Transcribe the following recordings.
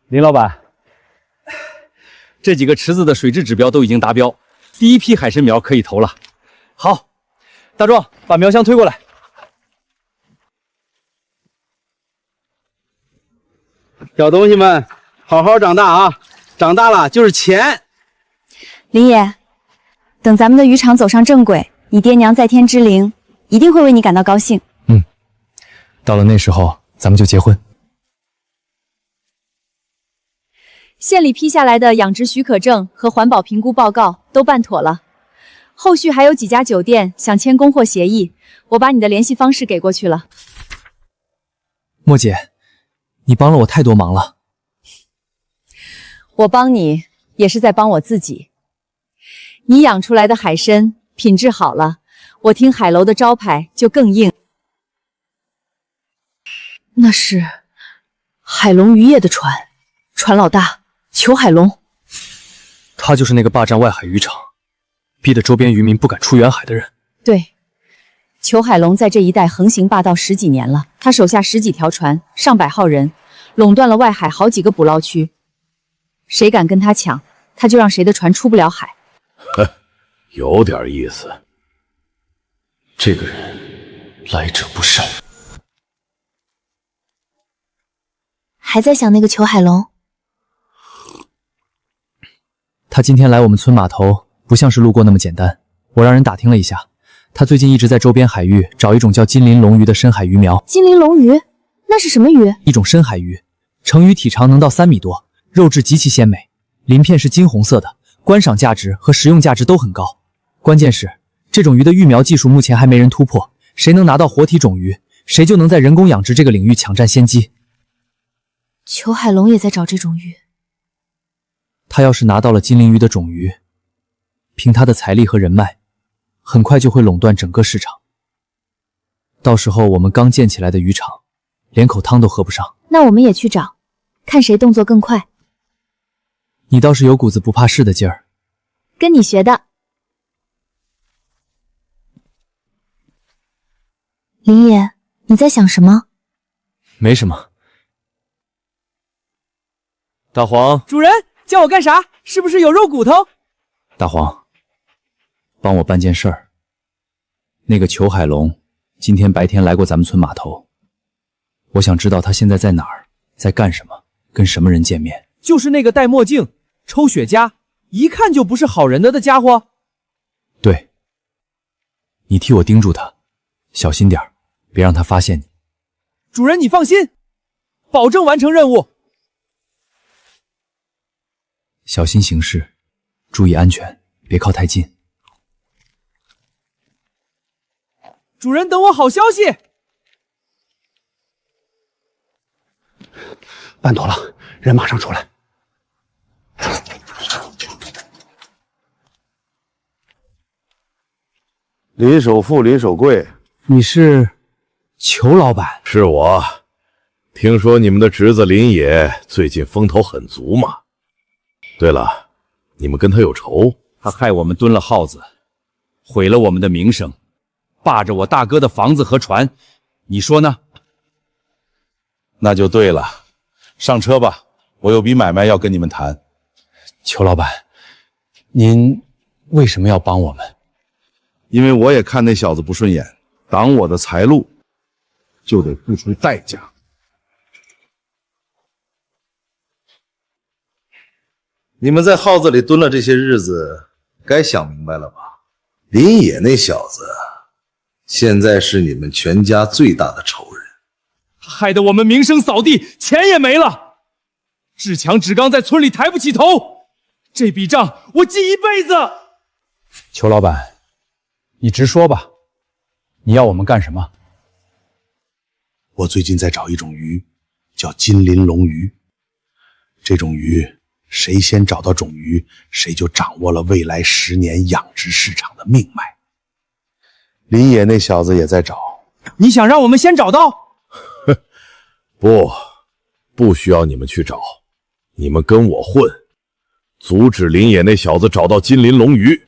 林老板，这几个池子的水质指标都已经达标，第一批海参苗可以投了。好，大壮，把苗箱推过来。小东西们，好好长大啊！长大了就是钱。林爷，等咱们的渔场走上正轨，你爹娘在天之灵一定会为你感到高兴。到了那时候，咱们就结婚。县里批下来的养殖许可证和环保评估报告都办妥了，后续还有几家酒店想签供货协议，我把你的联系方式给过去了。莫姐，你帮了我太多忙了。我帮你也是在帮我自己。你养出来的海参品质好了，我听海楼的招牌就更硬。那是海龙渔业的船，船老大裘海龙。他就是那个霸占外海渔场，逼得周边渔民不敢出远海的人。对，裘海龙在这一带横行霸道10几年了，他手下10几条船，上百号人，垄断了外海好几个捕捞区。谁敢跟他抢，他就让谁的船出不了海。有点意思。这个人来者不善。还在想那个裘海龙？他今天来我们村码头，不像是路过那么简单。我让人打听了一下，他最近一直在周边海域找一种叫金鳞龙鱼的深海鱼苗。金鳞龙鱼？那是什么鱼？一种深海鱼，成鱼体长能到3米多，肉质极其鲜美，鳞片是金红色的，观赏价值和食用价值都很高。关键是，这种鱼的育苗技术目前还没人突破，谁能拿到活体种鱼，谁就能在人工养殖这个领域抢占先机。裘海龙也在找这种鱼。他要是拿到了金鳞鱼的种鱼，凭他的财力和人脉，很快就会垄断整个市场。到时候我们刚建起来的渔场，连口汤都喝不上。那我们也去找，看谁动作更快。你倒是有股子不怕事的劲儿。跟你学的。林爷，你在想什么？没什么。大黄，主人叫我干啥？是不是有肉骨头？大黄，帮我办件事儿。那个裘海龙今天白天来过咱们村码头，我想知道他现在在哪儿，在干什么，跟什么人见面。就是那个戴墨镜、抽雪茄，一看就不是好人的家伙。对，你替我盯住他，小心点儿，别让他发现你。主人，你放心，保证完成任务。小心行事，注意安全，别靠太近。主人，等我好消息。办妥了，人马上出来。林首富、林首贵，你是裘老板？是我。听说你们的侄子林野最近风头很足嘛？对了，你们跟他有仇？他害我们蹲了耗子，毁了我们的名声，霸着我大哥的房子和船，你说呢？那就对了，上车吧，我有笔买卖要跟你们谈。裘老板，您为什么要帮我们？因为我也看那小子不顺眼，挡我的财路，就得付出代价。你们在耗子里蹲了这些日子，该想明白了吧？林野那小子，现在是你们全家最大的仇人。他害得我们名声扫地，钱也没了。志强、志刚在村里抬不起头，这笔账我记一辈子。裘老板，你直说吧，你要我们干什么？我最近在找一种鱼，叫金鳞龙鱼。这种鱼，谁先找到种鱼，谁就掌握了未来10年养殖市场的命脉。林野那小子也在找。你想让我们先找到？不需要你们去找，你们跟我混，阻止林野那小子找到金鳞龙鱼，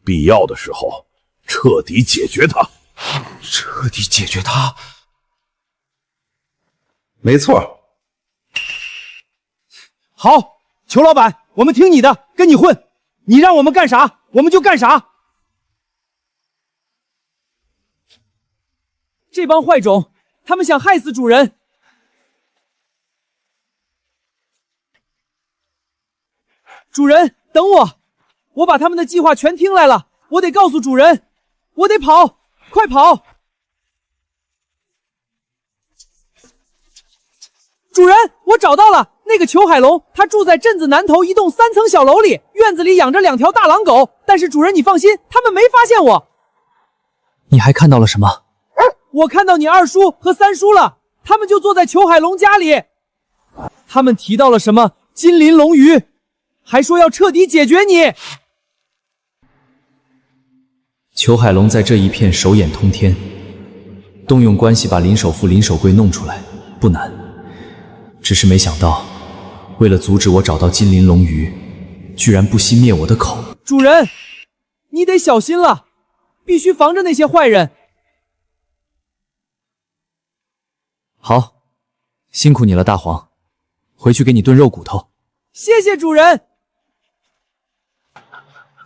必要的时候彻底解决他。彻底解决他？没错。好，裘老板，我们听你的，跟你混。你让我们干啥，我们就干啥。这帮坏种，他们想害死主人。主人，等我！我把他们的计划全听来了，我得告诉主人，我得跑，快跑！主人，我找到了那个裘海龙，他住在镇子南头一栋3层小楼里，院子里养着2条大狼狗。但是主人，你放心，他们没发现我。你还看到了什么？我看到你2叔和3叔了，他们就坐在裘海龙家里。他们提到了什么金鳞龙鱼，还说要彻底解决你。裘海龙在这一片手眼通天，动用关系把林首富、林守贵弄出来不难，只是没想到，为了阻止我找到金鳞龙鱼，居然不惜灭我的口。主人，你得小心了，必须防着那些坏人。好，辛苦你了，大黄，回去给你炖肉骨头。谢谢主人。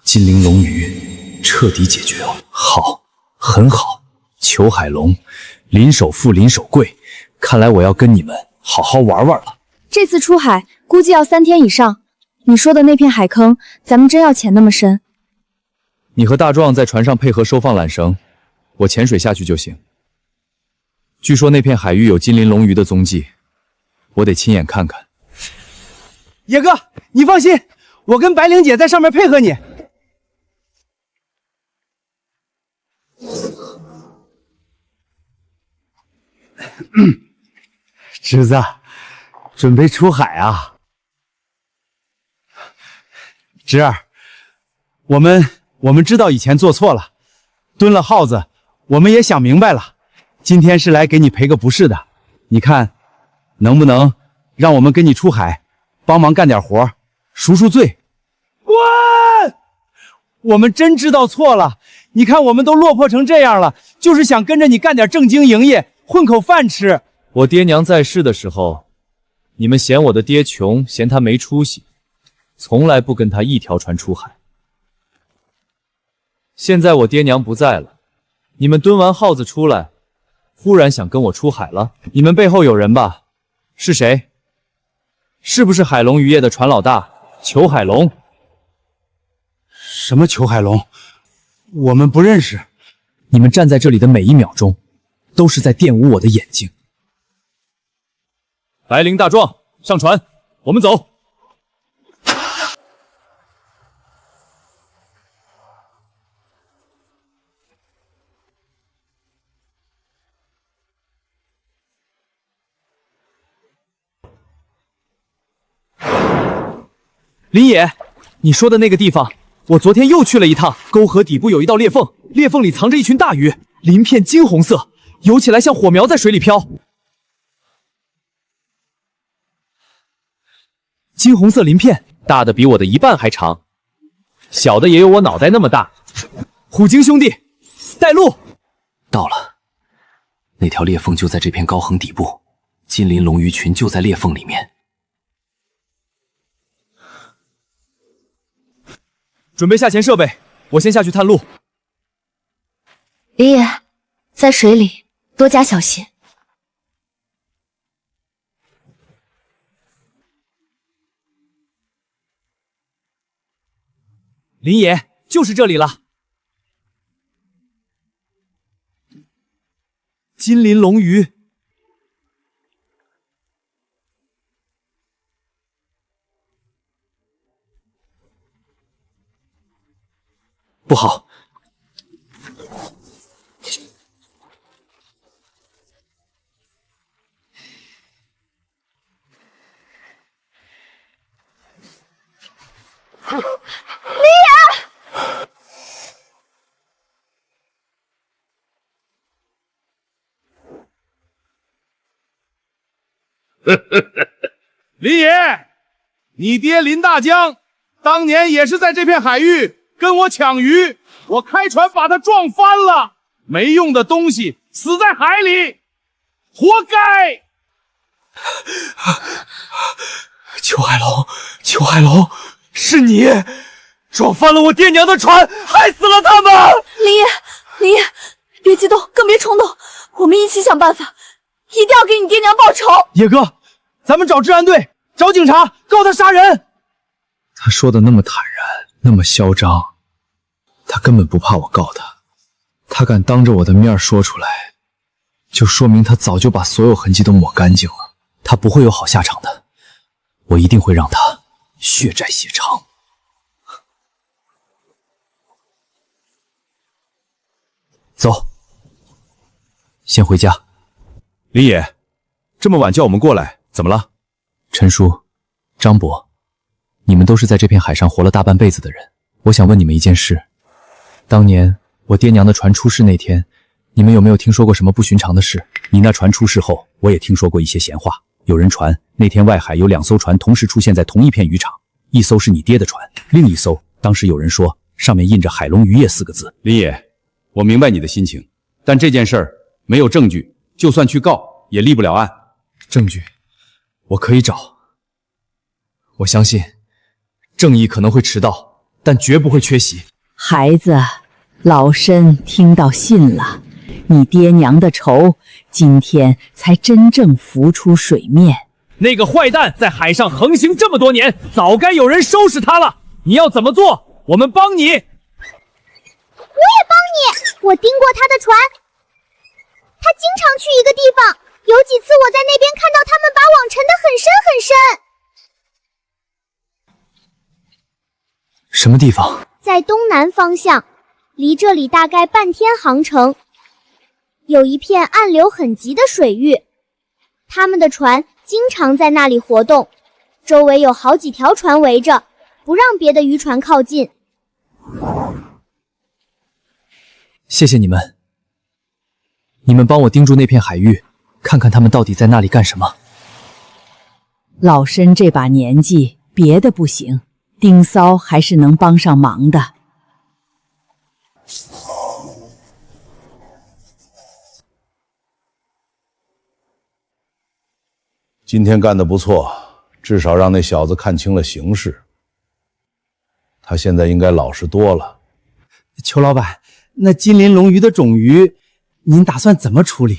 金鳞龙鱼彻底解决了，好，很好。裘海龙、林首富、林守贵，看来我要跟你们好好玩玩了。这次出海估计要3天以上。你说的那片海坑，咱们真要潜那么深？你和大壮在船上配合收放缆绳，我潜水下去就行。据说那片海域有金鳞龙鱼的踪迹，我得亲眼看看。野哥，你放心，我跟白灵姐在上面配合你。侄子，准备出海啊？侄儿，我们知道以前做错了，蹲了耗子，我们也想明白了，今天是来给你赔个不是的。你看，能不能让我们跟你出海，帮忙干点活，赎赎罪？滚！我们真知道错了，你看我们都落魄成这样了，就是想跟着你干点正经营业，混口饭吃。我爹娘在世的时候，你们嫌我的爹穷，嫌他没出息，从来不跟他一条船出海。现在我爹娘不在了，你们蹲完耗子出来，忽然想跟我出海了？你们背后有人吧？是谁？是不是海龙渔业的船老大裘海龙？什么裘海龙？我们不认识。你们站在这里的每一秒钟，都是在玷污我的眼睛。白灵、大壮，上船，我们走。林野，你说的那个地方，我昨天又去了一趟。沟河底部有一道裂缝，裂缝里藏着一群大鱼，鳞片金红色，游起来像火苗在水里飘。金红色鳞片，大的比我的1半还长，小的也有我脑袋那么大。虎鲸兄弟，带路！到了，那条裂缝就在这片高横底部，金鳞龙鱼群就在裂缝里面。准备下潜设备，我先下去探路。林野，在水里多加小心。林野，就是这里了。金鳞龙鱼，不好！林爷，你爹林大江当年也是在这片海域跟我抢鱼，我开船把他撞翻了，没用的东西死在海里，活该！裘裘海龙，裘海龙，是你撞翻了我爹娘的船，害死了他们！林野，林野，别激动，更别冲动，我们一起想办法，一定要给你爹娘报仇。野哥，咱们找治安队，找警察，告他杀人。他说的那么坦然，那么嚣张，他根本不怕我告他。他敢当着我的面说出来，就说明他早就把所有痕迹都抹干净了。他不会有好下场的，我一定会让他血债血偿。走，先回家。林野，这么晚叫我们过来，怎么了？陈叔、张伯，你们都是在这片海上活了大半辈子的人，我想问你们一件事：当年我爹娘的船出事那天，你们有没有听说过什么不寻常的事？你那船出事后，我也听说过一些闲话。有人传那天外海有2艘船同时出现在同一片渔场，一艘是你爹的船，另一艘当时有人说上面印着海龙渔业4个字。林野，我明白你的心情，但这件事儿没有证据，就算去告也立不了案。证据我可以找，我相信正义可能会迟到，但绝不会缺席。孩子，老身听到信了，你爹娘的仇今天才真正浮出水面。那个坏蛋在海上横行这么多年，早该有人收拾他了。你要怎么做？我们帮你。我也帮你，我盯过他的船，他经常去一个地方，有几次我在那边看到他们把网沉得很深很深。什么地方？在东南方向，离这里大概半天航程，有一片暗流很急的水域，他们的船经常在那里活动，周围有好几条船围着，不让别的渔船靠近。谢谢你们，你们帮我盯住那片海域，看看他们到底在那里干什么。老身这把年纪，别的不行，盯梢还是能帮上忙的。今天干得不错，至少让那小子看清了形势。他现在应该老实多了。裘老板，那金鳞龙鱼的种鱼，您打算怎么处理？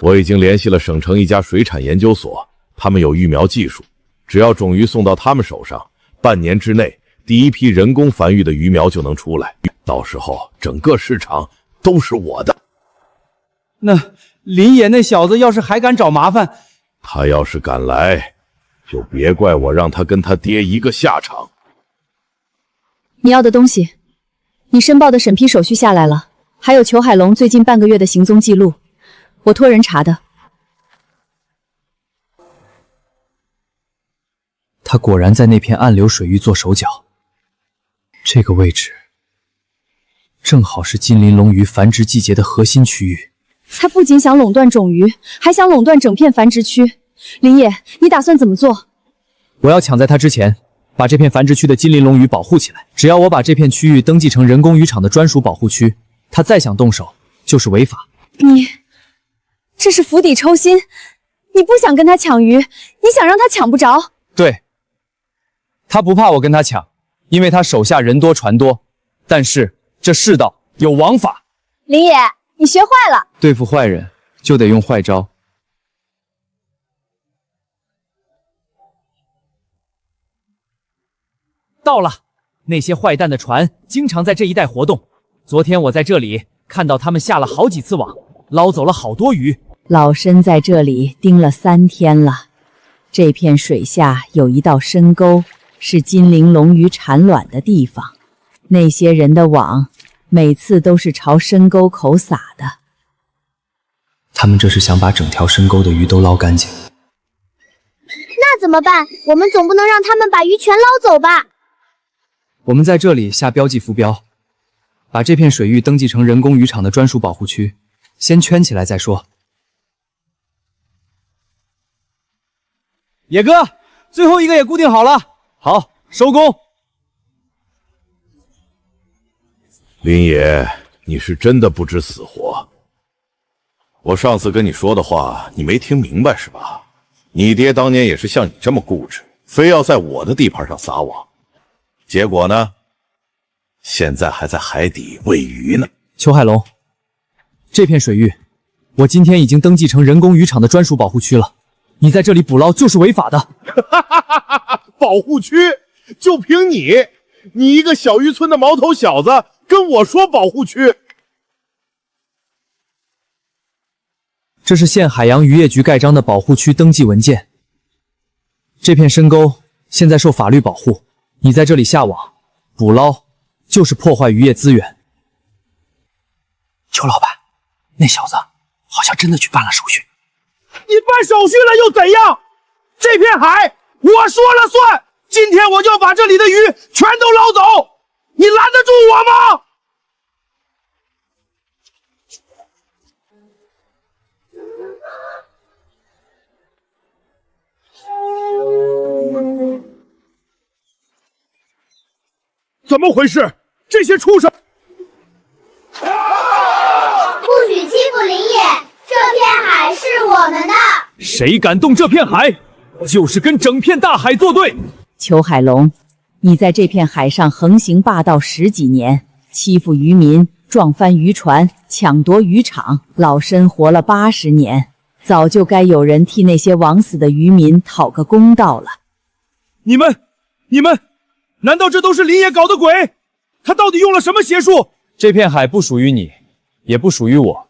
我已经联系了省城一家水产研究所，他们有育苗技术，只要种鱼送到他们手上，半年之内，第一批人工繁育的鱼苗就能出来，到时候整个市场都是我的。那林野那小子要是还敢找麻烦，他要是敢来，就别怪我让他跟他爹一个下场。你要的东西，你申报的审批手续下来了，还有裘海龙最近半个月的行踪记录，我托人查的。他果然在那片暗流水域做手脚，这个位置正好是金鳞龙鱼繁殖季节的核心区域。他不仅想垄断种鱼，还想垄断整片繁殖区。林野，你打算怎么做？我要抢在他之前，把这片繁殖区的金鳞龙鱼保护起来。只要我把这片区域登记成人工渔场的专属保护区，他再想动手就是违法。你这是釜底抽薪，你不想跟他抢鱼，你想让他抢不着。对，他不怕我跟他抢，因为他手下人多船多，但是这世道有王法。林野，你学坏了。对付坏人就得用坏招。到了，那些坏蛋的船经常在这一带活动。昨天我在这里看到他们下了好几次网，捞走了好多鱼。老身在这里盯了3天了，这片水下有一道深沟，是金鳞龙鱼产卵的地方。那些人的网每次都是朝深沟口撒的。他们这是想把整条深沟的鱼都捞干净。那怎么办？我们总不能让他们把鱼全捞走吧？我们在这里下标记浮标，把这片水域登记成人工渔场的专属保护区，先圈起来再说。野哥，最后一个也固定好了，好，收工。林野，你是真的不知死活。我上次跟你说的话，你没听明白是吧？你爹当年也是像你这么固执，非要在我的地盘上撒网，结果呢，现在还在海底喂鱼呢。裘海龙，这片水域，我今天已经登记成人工渔场的专属保护区了。你在这里捕捞就是违法的。保护区就凭你一个小渔村的毛头小子跟我说保护区？这是县海洋渔业局盖章的保护区登记文件。这片深沟现在受法律保护，你在这里下网捕捞就是破坏渔业资源。裘老板，那小子好像真的去办了手续。你办手续了又怎样？这片海我说了算，今天我就把这里的鱼全都捞走，你拦得住我吗？怎么回事？这些畜生！不许欺负林野，这片海是我们的。谁敢动这片海，就是跟整片大海作对。裘海龙，你在这片海上横行霸道10几年，欺负渔民，撞翻渔船，抢夺渔场，老身活了80年，早就该有人替那些枉死的渔民讨个公道了。你们，难道这都是林野搞的鬼？他到底用了什么邪术？这片海不属于你，也不属于我，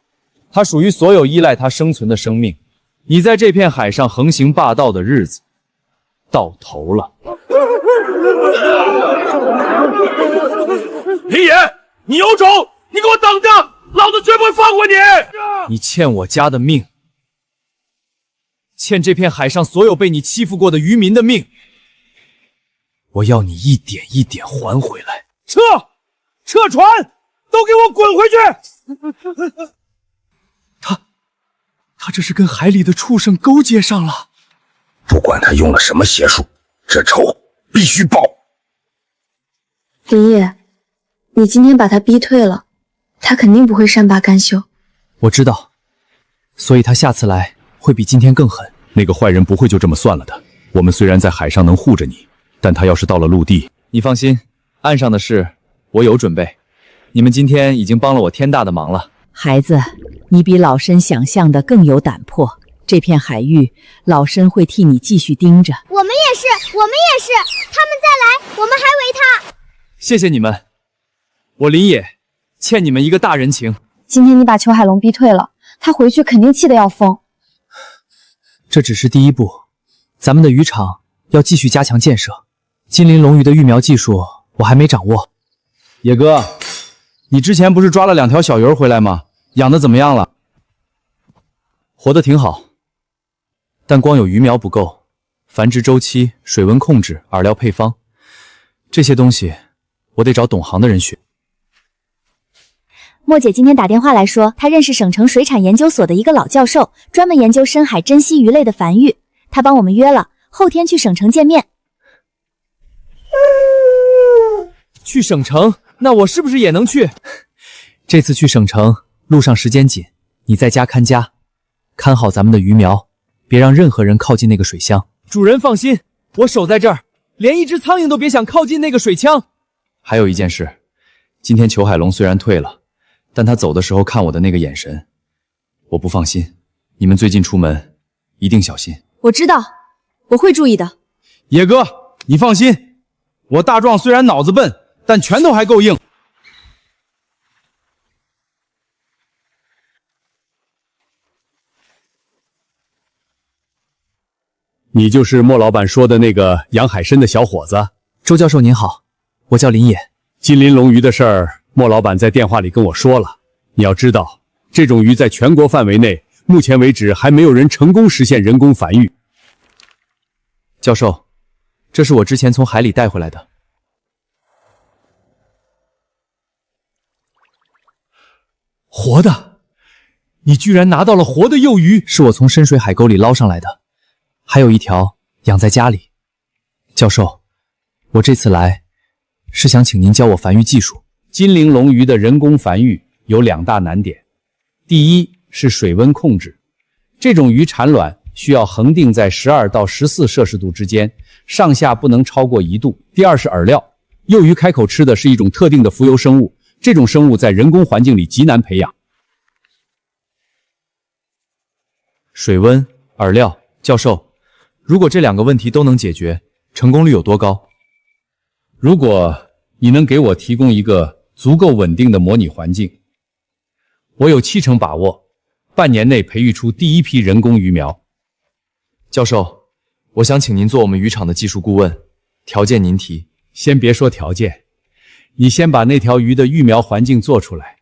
它属于所有依赖它生存的生命。你在这片海上横行霸道的日子到头了。林野，你有种！你给我等着，老子绝不会放过你！你欠我家的命，欠这片海上所有被你欺负过的渔民的命，我要你一点一点还回来。撤船，都给我滚回去！他这是跟海里的畜生勾结上了。不管他用了什么邪术，这仇必须报。林野，你今天把他逼退了，他肯定不会善罢甘休。我知道，所以他下次来会比今天更狠。那个坏人不会就这么算了的。我们虽然在海上能护着你，但他要是到了陆地，你放心，岸上的事我有准备。你们今天已经帮了我天大的忙了。孩子，你比老身想象的更有胆魄。这片海域，老身会替你继续盯着。我们也是，他们再来，我们还围他。谢谢你们，我林野欠你们一个大人情。今天你把裘海龙逼退了，他回去肯定气得要疯。这只是第一步，咱们的渔场要继续加强建设。金鳞龙鱼的育苗技术我还没掌握。野哥，你之前不是抓了2条小鱼回来吗？养的怎么样了？活得挺好，但光有鱼苗不够，繁殖周期、水温控制、饵料配方这些东西，我得找懂行的人学。莫姐今天打电话来说，她认识省城水产研究所的一个老教授，专门研究深海珍稀鱼类的繁育。她帮我们约了，后天去省城见面。去省城？那我是不是也能去？这次去省城，路上时间紧，你在家看家，看好咱们的鱼苗，别让任何人靠近那个水箱。主人放心，我守在这儿，连一只苍蝇都别想靠近那个水枪。还有一件事，今天裘海龙虽然退了，但他走的时候看我的那个眼神，我不放心。你们最近出门一定小心。我知道，我会注意的。野哥，你放心，我大壮虽然脑子笨，但拳头还够硬。你就是莫老板说的那个养海参的小伙子？周教授您好，我叫林野。金鳞龙鱼的事儿，莫老板在电话里跟我说了。你要知道，这种鱼在全国范围内，目前为止还没有人成功实现人工繁育。教授，这是我之前从海里带回来的。活的？你居然拿到了活的幼鱼？是我从深水海沟里捞上来的，还有一条养在家里。教授，我这次来是想请您教我繁育技术。金鳞龙鱼的人工繁育有2大难点，第一是水温控制，这种鱼产卵需要恒定在12到14摄氏度之间，上下不能超过1度。第二是饵料，幼鱼开口吃的是一种特定的浮游生物，这种生物在人工环境里极难培养。水温、饵料，教授，如果这2个问题都能解决，成功率有多高？如果你能给我提供一个足够稳定的模拟环境，我有70%把握，半年内培育出第一批人工鱼苗。教授，我想请您做我们渔场的技术顾问，条件您提。先别说条件，你先把那条鱼的育苗环境做出来，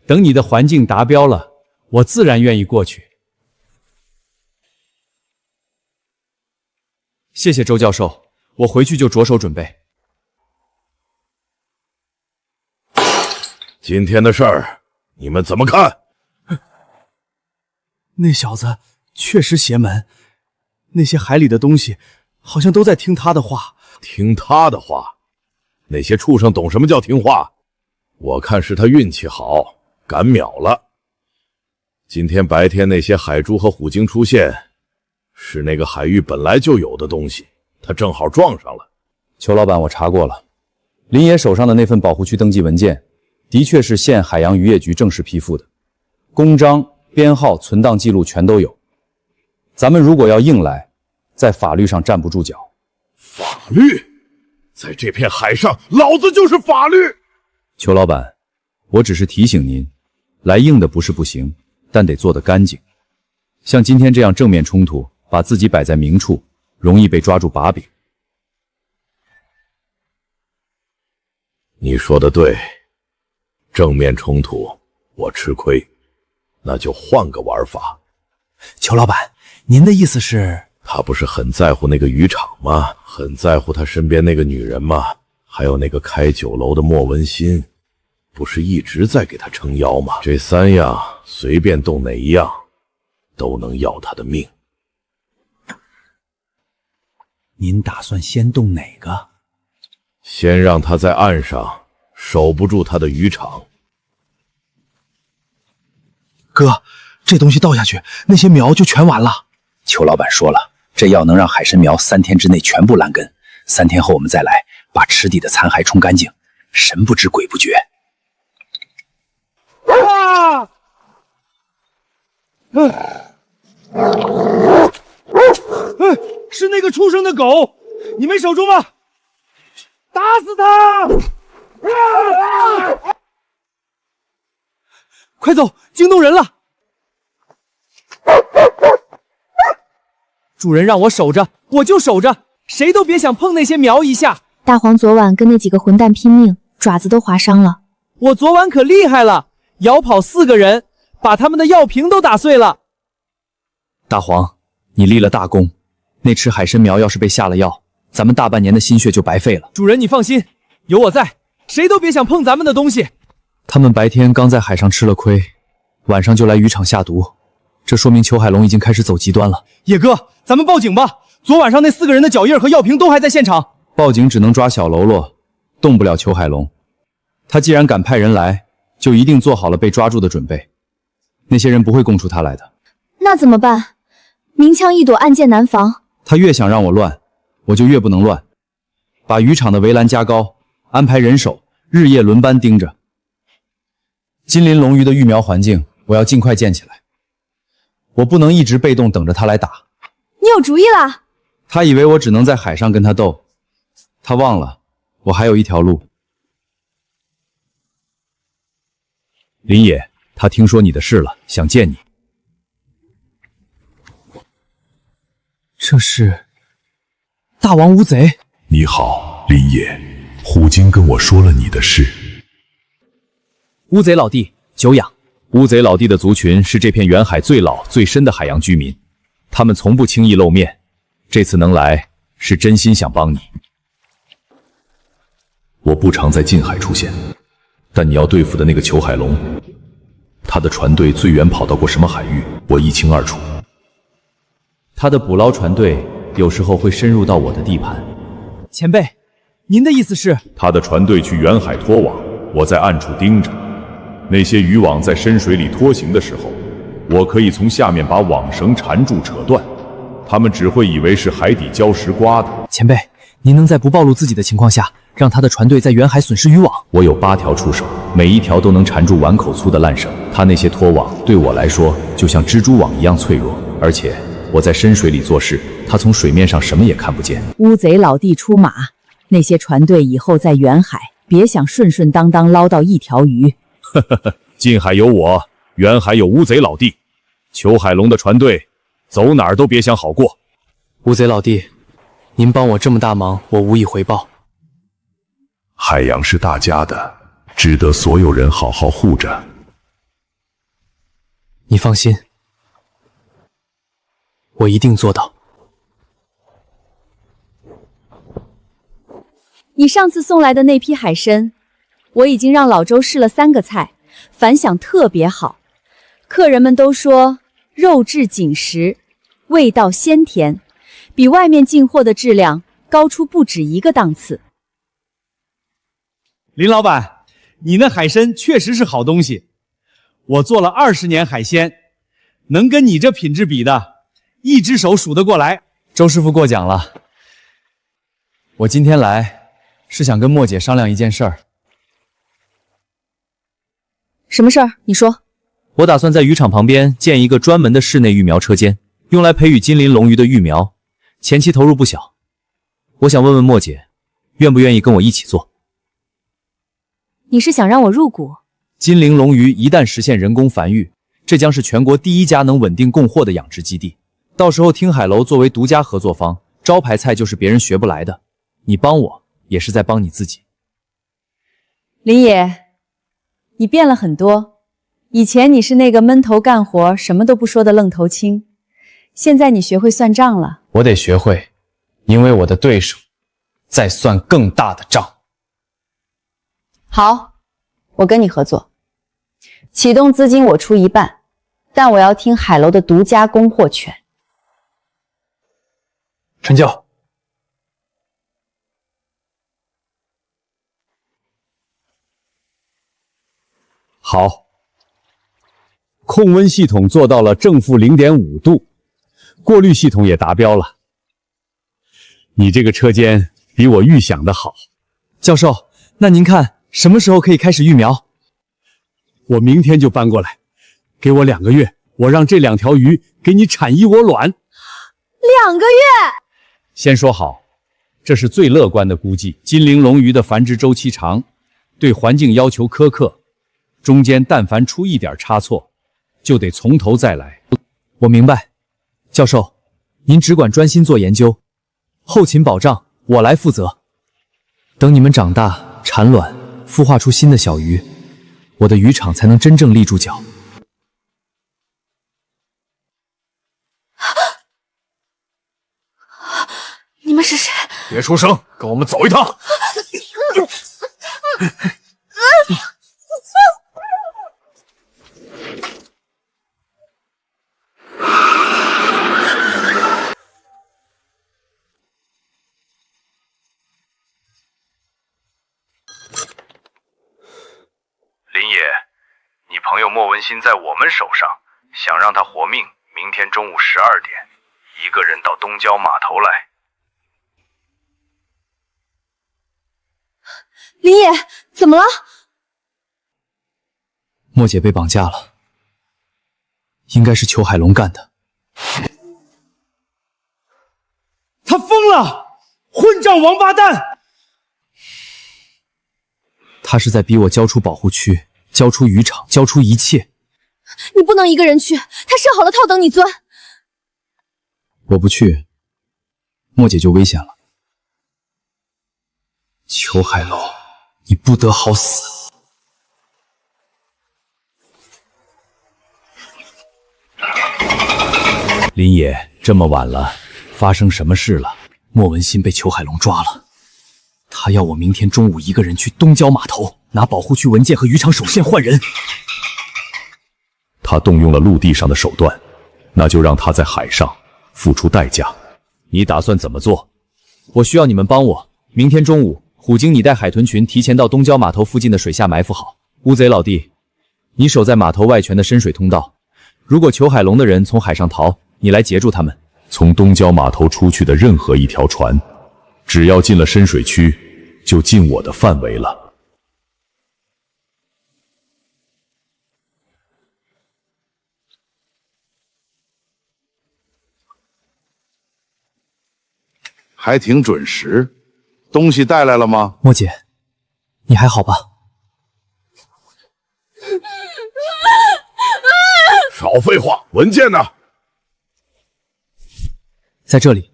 等你的环境达标了，我自然愿意过去。谢谢周教授，我回去就着手准备。今天的事儿，你们怎么看？那小子确实邪门，那些海里的东西好像都在听他的话。听他的话？那些畜生懂什么叫听话？我看是他运气好，赶秒了。今天白天那些海猪和虎鲸出现，是那个海域本来就有的东西，他正好撞上了。裘老板，我查过了，林野手上的那份保护区登记文件，的确是县海洋渔业局正式批复的，公章、编号、存档记录全都有。咱们如果要硬来，在法律上站不住脚。法律？在这片海上，老子就是法律！裘老板，我只是提醒您，来硬的不是不行，但得做得干净。像今天这样正面冲突，把自己摆在明处，容易被抓住把柄。你说的对，正面冲突我吃亏，那就换个玩法。裘老板，您的意思是？他不是很在乎那个渔场吗？很在乎他身边那个女人吗？还有那个开酒楼的莫文新，不是一直在给他撑腰吗？这3样随便动哪一样，都能要他的命。您打算先动哪个？先让他在岸上守不住他的渔场。哥，这东西倒下去，那些苗就全完了。裘老板说了，这药能让海参苗3天之内全部烂根，3天后我们再来，把池底的残骸冲干净，神不知鬼不觉。啊！是那个畜生的狗，你没守住吗？打死他！快走，惊动人了！主人让我守着，我就守着，谁都别想碰那些苗一下。大黄昨晚跟那几个混蛋拼命，爪子都划伤了。我昨晚可厉害了，咬跑4个人，把他们的药瓶都打碎了。大黄，你立了大功，那池海参苗要是被下了药，咱们大半年的心血就白费了。主人你放心，有我在，谁都别想碰咱们的东西。他们白天刚在海上吃了亏，晚上就来渔场下毒，这说明裘海龙已经开始走极端了。野哥，咱们报警吧！昨晚上那4个人的脚印和药瓶都还在现场。报警只能抓小喽啰，动不了裘海龙。他既然敢派人来，就一定做好了被抓住的准备。那些人不会供出他来的。那怎么办？明枪易躲，暗箭难防。他越想让我乱，我就越不能乱。把渔场的围栏加高，安排人手，日夜轮班盯着。金鳞龙鱼的育苗环境，我要尽快建起来。我不能一直被动等着他来打。你有主意了？他以为我只能在海上跟他斗，他忘了我还有一条路。林野，他听说你的事了，想见你。这是大王乌贼。你好，林野，虎鲸跟我说了你的事。乌贼老弟，久仰。乌贼老弟的族群是这片远海最老最深的海洋居民，他们从不轻易露面，这次能来是真心想帮你。我不常在近海出现，但你要对付的那个裘海龙，他的船队最远跑到过什么海域，我一清二楚。他的捕捞船队有时候会深入到我的地盘。前辈，您的意思是？他的船队去远海拖网，我在暗处盯着。那些渔网在深水里拖行的时候，我可以从下面把网绳缠住扯断，他们只会以为是海底礁石刮的。前辈，您能在不暴露自己的情况下，让他的船队在远海损失渔网？我有8条触手，每一条都能缠住碗口粗的烂绳。他那些拖网对我来说就像蜘蛛网一样脆弱，而且我在深水里做事，他从水面上什么也看不见。乌贼老弟出马，那些船队以后在远海别想顺顺当当捞到一条鱼。呵呵呵，近海有我，远海有乌贼老弟，裘海龙的船队走哪儿都别想好过。乌贼老弟，您帮我这么大忙，我无以回报。海洋是大家的，值得所有人好好护着。你放心，我一定做到。你上次送来的那批海参，我已经让老周试了3个菜，反响特别好。客人们都说肉质紧实，味道鲜甜，比外面进货的质量高出不止1个档次。林老板，你那海参确实是好东西。我做了20年海鲜，能跟你这品质比的，一只手数得过来。周师傅过奖了。我今天来是想跟莫姐商量一件事儿。什么事儿？你说。我打算在渔场旁边建一个专门的室内育苗车间，用来培育金鳞龙鱼的育苗，前期投入不小。我想问问莫姐，愿不愿意跟我一起做？你是想让我入股？金鳞龙鱼一旦实现人工繁育，这将是全国第1家能稳定供货的养殖基地。到时候听海楼作为独家合作方，招牌菜就是别人学不来的。你帮我，也是在帮你自己。林野，你变了很多。以前你是那个闷头干活什么都不说的愣头青，现在你学会算账了。我得学会，因为我的对手在算更大的账。好，我跟你合作，启动资金我出1半，但我要听海楼的独家供货权。成交。好，控温系统做到了正负0.5度，过滤系统也达标了。你这个车间比我预想的好。教授，那您看什么时候可以开始育苗？我明天就搬过来，给我2个月，我让这2条鱼给你产1窝卵。2个月？先说好，这是最乐观的估计。金鳞龙鱼的繁殖周期长，对环境要求苛刻，中间但凡出一点差错，就得从头再来。我明白，教授，您只管专心做研究，后勤保障我来负责。等你们长大、产卵、孵化出新的小鱼，我的渔场才能真正立住脚。你们是谁？别出声，跟我们走一趟。林野，你朋友莫文新在我们手上，想让他活命，明天中午12点，一个人到东郊码头来。林野，怎么了？莫姐被绑架了，应该是裘海龙干的。他疯了！混账王八蛋！他是在逼我交出保护区，交出渔场，交出一切。你不能一个人去，他设好了套等你钻。我不去，莫姐就危险了。裘海龙，你不得好死！林野，这么晚了，发生什么事了？莫文新被裘海龙抓了，他要我明天中午一个人去东郊码头拿保护区文件和渔场手线换人。他动用了陆地上的手段，那就让他在海上付出代价。你打算怎么做？我需要你们帮我。明天中午，虎鲸你带海豚群提前到东郊码头附近的水下埋伏好。乌贼老弟，你守在码头外圈的深水通道。如果裘海龙的人从海上逃，你来截住他们。从东郊码头出去的任何一条船，只要进了深水区，就进我的范围了。还挺准时，东西带来了吗？莫姐，你还好吧？少废话，文件呢？在这里。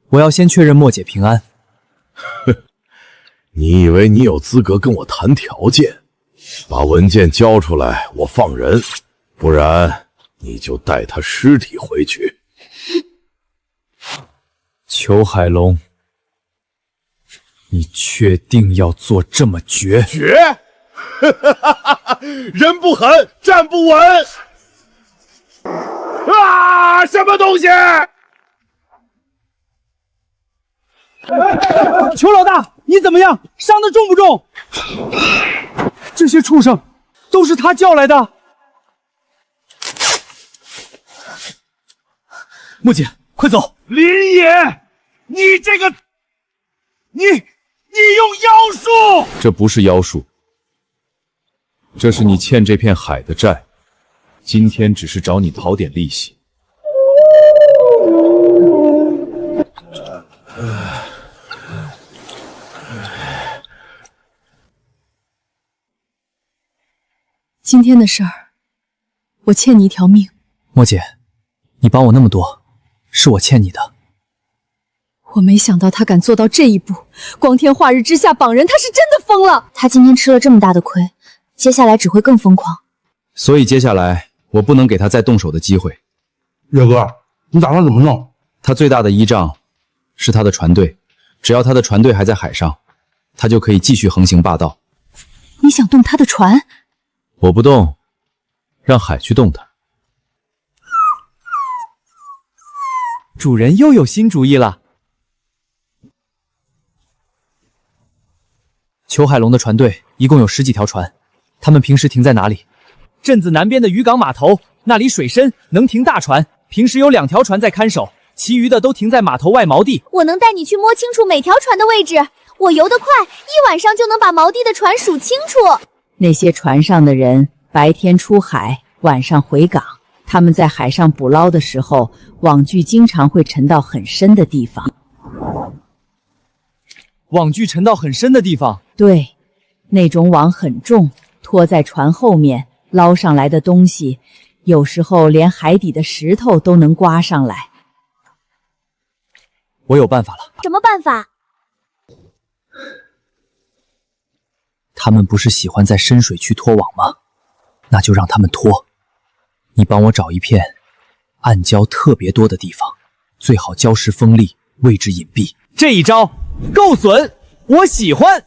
我要先确认莫姐平安。你以为你有资格跟我谈条件？把文件交出来，我放人；不然你就带他尸体回去。裘海龙，你确定要做这么绝？绝！人不狠，站不稳。啊！什么东西？裘老大，你怎么样？伤得重不重？这些畜生都是他叫来的。莫姐，快走！林野，你这个，你用妖术！这不是妖术，这是你欠这片海的债，今天只是找你讨点利息。今天的事儿，我欠你一条命。莫姐，你帮我那么多，是我欠你的。我没想到他敢做到这一步，光天化日之下绑人，他是真的疯了。他今天吃了这么大的亏，接下来只会更疯狂。所以接下来我不能给他再动手的机会。岳哥，你打算怎么弄？他最大的依仗是他的船队，只要他的船队还在海上，他就可以继续横行霸道。你想动他的船？我不动，让海去动它。主人又有新主意了。裘海龙的船队一共有10几条船，他们平时停在哪里？镇子南边的渔港码头，那里水深，能停大船。平时有2条船在看守，其余的都停在码头外锚地。我能带你去摸清楚每条船的位置，我游得快，一晚上就能把锚地的船数清楚。那些船上的人白天出海，晚上回港。他们在海上捕捞的时候，网具经常会沉到很深的地方。网具沉到很深的地方？对，那种网很重，拖在船后面，捞上来的东西，有时候连海底的石头都能刮上来。我有办法了。什么办法？他们不是喜欢在深水区拖网吗？那就让他们拖。你帮我找一片暗礁特别多的地方，最好礁石锋利，位置隐蔽。这一招够损，我喜欢。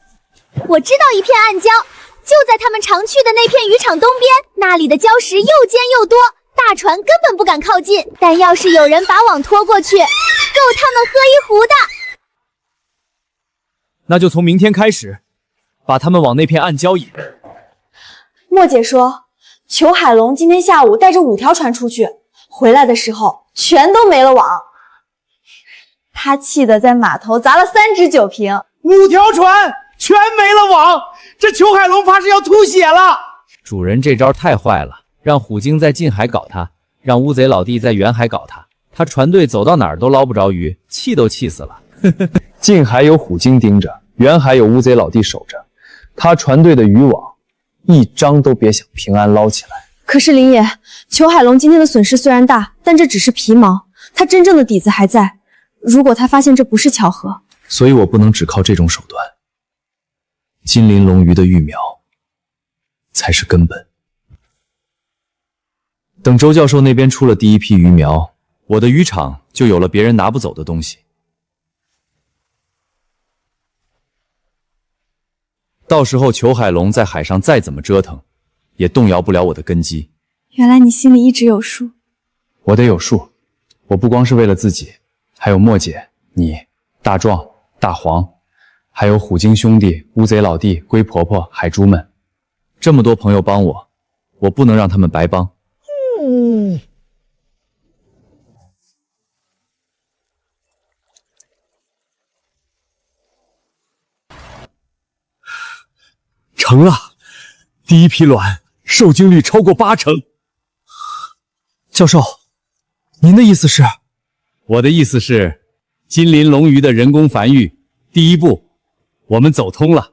我知道一片暗礁，就在他们常去的那片渔场东边，那里的礁石又尖又多，大船根本不敢靠近。但要是有人把网拖过去，够他们喝一壶的。那就从明天开始，把他们往那片暗礁引。莫姐说，裘海龙今天下午带着5条船出去，回来的时候全都没了网。他气得在码头砸了3只酒瓶。5条船全没了网，这裘海龙怕是要吐血了。主人这招太坏了，让虎鲸在近海搞他，让乌贼老弟在远海搞他，他船队走到哪儿都捞不着鱼，气都气死了。近海有虎鲸盯着，远海有乌贼老弟守着，他船队的渔网一张都别想平安捞起来。可是林爷，裘海龙今天的损失虽然大，但这只是皮毛，他真正的底子还在。如果他发现这不是巧合，所以我不能只靠这种手段。金鳞龙鱼的育苗才是根本。等周教授那边出了第一批鱼苗，我的渔场就有了别人拿不走的东西。到时候裘海龙在海上再怎么折腾，也动摇不了我的根基。原来你心里一直有数。我得有数，我不光是为了自己，还有莫姐、你、大壮、大黄，还有虎鲸兄弟、乌贼老弟、龟婆婆、海猪们，这么多朋友帮我，我不能让他们白帮。成了，第一批卵受精率超过80%。教授，您的意思是？我的意思是，金鳞龙鱼的人工繁育第一步，我们走通了。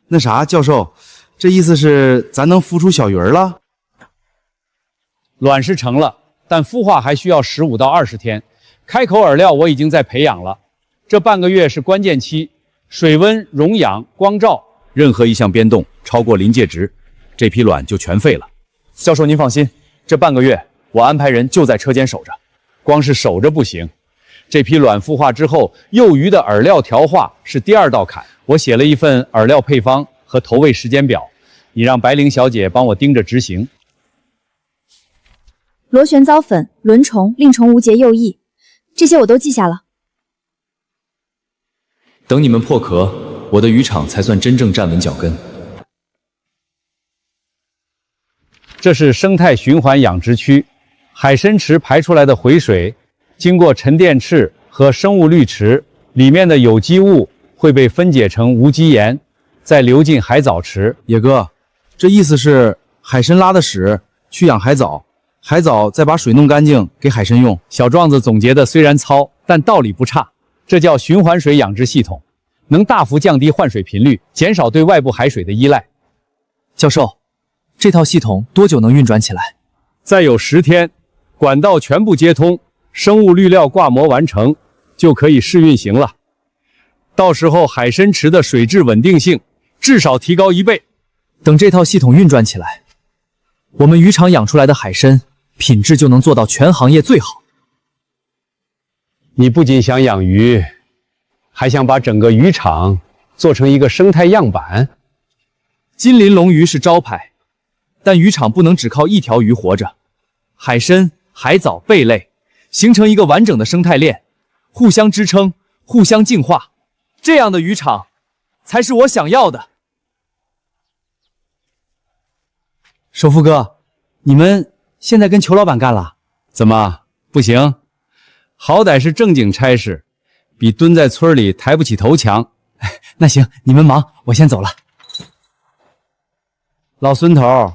那啥，教授，这意思是咱能孵出小鱼儿了？卵是成了，但孵化还需要15到20天。开口饵料我已经在培养了，这半个月是关键期，水温、溶氧、光照，任何一项变动超过临界值，这批卵就全废了。教授您放心，这半个月我安排人就在车间守着。光是守着不行，这批卵孵化之后，幼鱼的饵料调化是第2道坎。我写了一份饵料配方和投喂时间表，你让白灵小姐帮我盯着执行。螺旋藻粉、轮虫、令虫无节幼翼，这些我都记下了。等你们破壳，我的渔场才算真正站稳脚跟。这是生态循环养殖区，海参池排出来的回水，经过沉淀池和生物滤池，里面的有机物会被分解成无机盐，再流进海藻池。野哥，这意思是海参拉的屎去养海藻，海藻再把水弄干净给海参用。小壮子总结的虽然糙，但道理不差。这叫循环水养殖系统，能大幅降低换水频率，减少对外部海水的依赖。教授，这套系统多久能运转起来？再有10天，管道全部接通，生物滤料挂膜完成，就可以试运行了。到时候海参池的水质稳定性至少提高1倍。等这套系统运转起来，我们渔场养出来的海参品质就能做到全行业最好。你不仅想养鱼，还想把整个渔场做成一个生态样板。金鳞龙鱼是招牌，但渔场不能只靠一条鱼活着，海参、海藻、贝类形成一个完整的生态链，互相支撑，互相净化，这样的渔场才是我想要的。首富哥，你们现在跟裘老板干了？怎么不行？好歹是正经差事，比蹲在村里抬不起头强。那行，你们忙，我先走了。老孙头，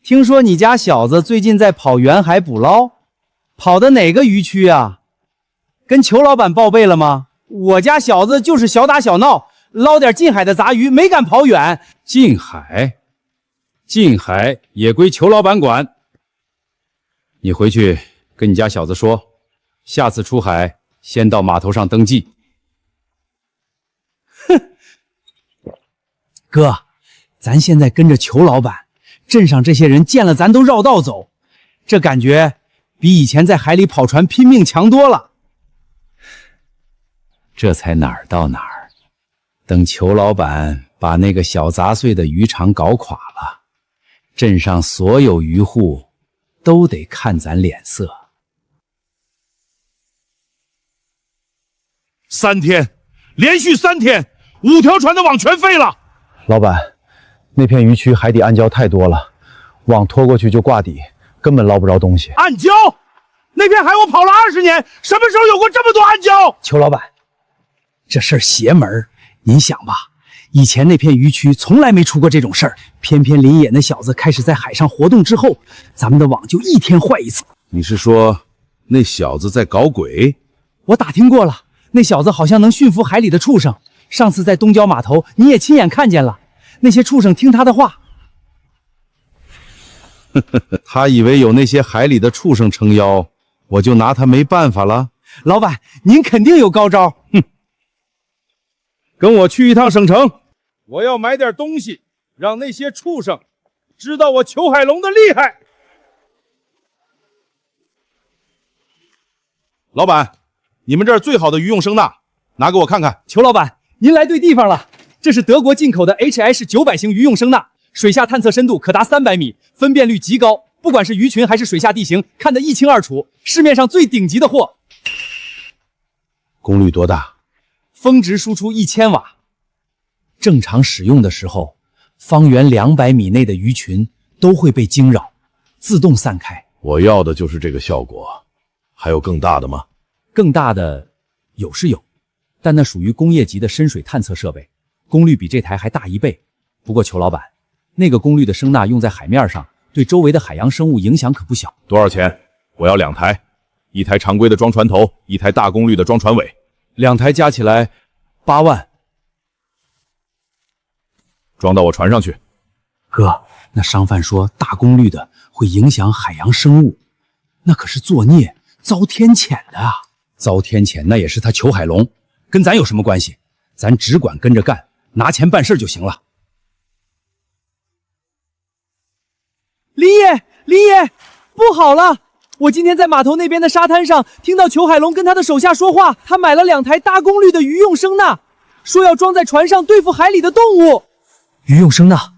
听说你家小子最近在跑远海捕捞，跑的哪个渔区啊？跟裘老板报备了吗？我家小子就是小打小闹，捞点近海的杂鱼，没敢跑远。近海也归裘老板管。你回去跟你家小子说，下次出海先到码头上登记。哼，哥，咱现在跟着裘老板，镇上这些人见了咱都绕道走，这感觉比以前在海里跑船拼命强多了。这才哪儿到哪儿，等裘老板把那个小杂碎的渔场搞垮了，镇上所有渔户都得看咱脸色。3天，连续3天，5条船的网全废了。老板，那片渔区海底暗礁太多了，网拖过去就挂底，根本捞不着东西。暗礁？那片海我跑了20年，什么时候有过这么多暗礁？裘老板，这事儿邪门，您想吧，以前那片渔区从来没出过这种事儿，偏偏林野那小子开始在海上活动之后，咱们的网就1天坏一次。你是说那小子在搞鬼？我打听过了，那小子好像能驯服海里的畜生，上次在东郊码头你也亲眼看见了，那些畜生听他的话。他以为有那些海里的畜生撑腰，我就拿他没办法了。老板，您肯定有高招。哼，跟我去一趟省城，我要买点东西，让那些畜生知道我裘海龙的厉害。老板，你们这儿最好的鱼用声呐，拿给我看看。裘老板，您来对地方了，这是德国进口的 HH900型鱼用声呐，水下探测深度可达300米，分辨率极高，不管是鱼群还是水下地形，看得一清二楚，市面上最顶级的货。功率多大？峰值输出1000瓦。正常使用的时候，方圆200米内的鱼群都会被惊扰，自动散开。我要的就是这个效果。还有更大的吗？更大的有是有，但那属于工业级的深水探测设备，功率比这台还大1倍。不过裘老板，那个功率的声呐用在海面上，对周围的海洋生物影响可不小。多少钱？我要2台，1台常规的装船头，1台大功率的装船尾，2台加起来8万。装到我船上去。哥，那商贩说大功率的会影响海洋生物，那可是作孽，遭天谴的啊！遭天谴那也是他裘海龙，跟咱有什么关系？咱只管跟着干，拿钱办事就行了。林爷，林爷，不好了！我今天在码头那边的沙滩上听到裘海龙跟他的手下说话，他买了2台大功率的渔用声呐，说要装在船上对付海里的动物。渔用声呐？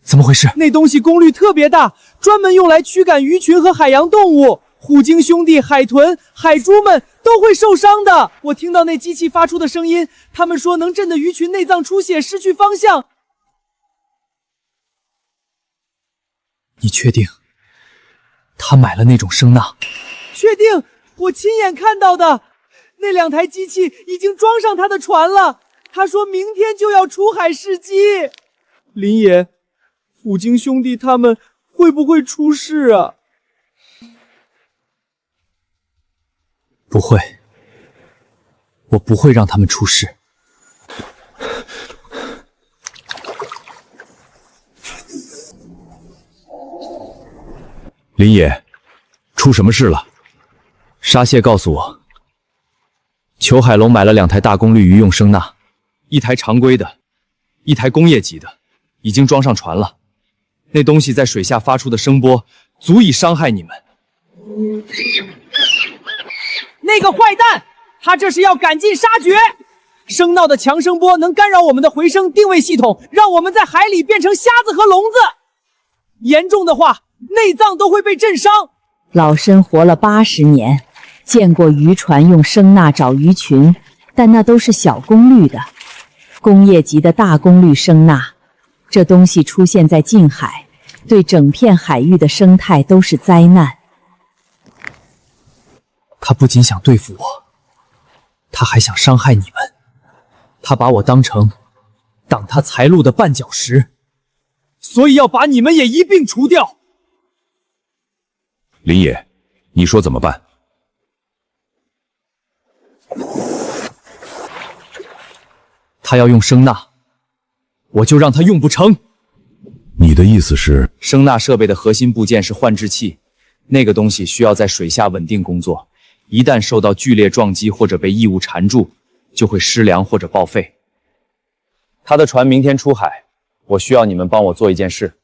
怎么回事？那东西功率特别大，专门用来驱赶鱼群和海洋动物。虎鲸兄弟、海豚、海猪们都会受伤的。我听到那机器发出的声音，他们说能震得鱼群内脏出血，失去方向。你确定他买了那种声呐？确定，我亲眼看到的。那2台机器已经装上他的船了，他说明天就要出海试机。林爷，虎鲸兄弟他们会不会出事啊？不会，我不会让他们出事。林野，出什么事了？沙蟹告诉我，裘海龙买了2台大功率渔用声呐，1台常规的，1台工业级的，已经装上船了。那东西在水下发出的声波足以伤害你们。那个坏蛋，他这是要赶尽杀绝！声呐的强声波能干扰我们的回声定位系统，让我们在海里变成瞎子和聋子。严重的话，内脏都会被震伤。老申活了80年，见过渔船用声呐找鱼群，但那都是小功率的。工业级的大功率声呐，这东西出现在近海，对整片海域的生态都是灾难。他不仅想对付我，他还想伤害你们。他把我当成挡他财路的绊脚石，所以要把你们也一并除掉。林野，你说怎么办？他要用声呐，我就让他用不成。你的意思是？声呐设备的核心部件是换制器，那个东西需要在水下稳定工作，一旦受到剧烈撞击或者被异物缠住，就会失良或者报废。他的船明天出海，我需要你们帮我做一件事。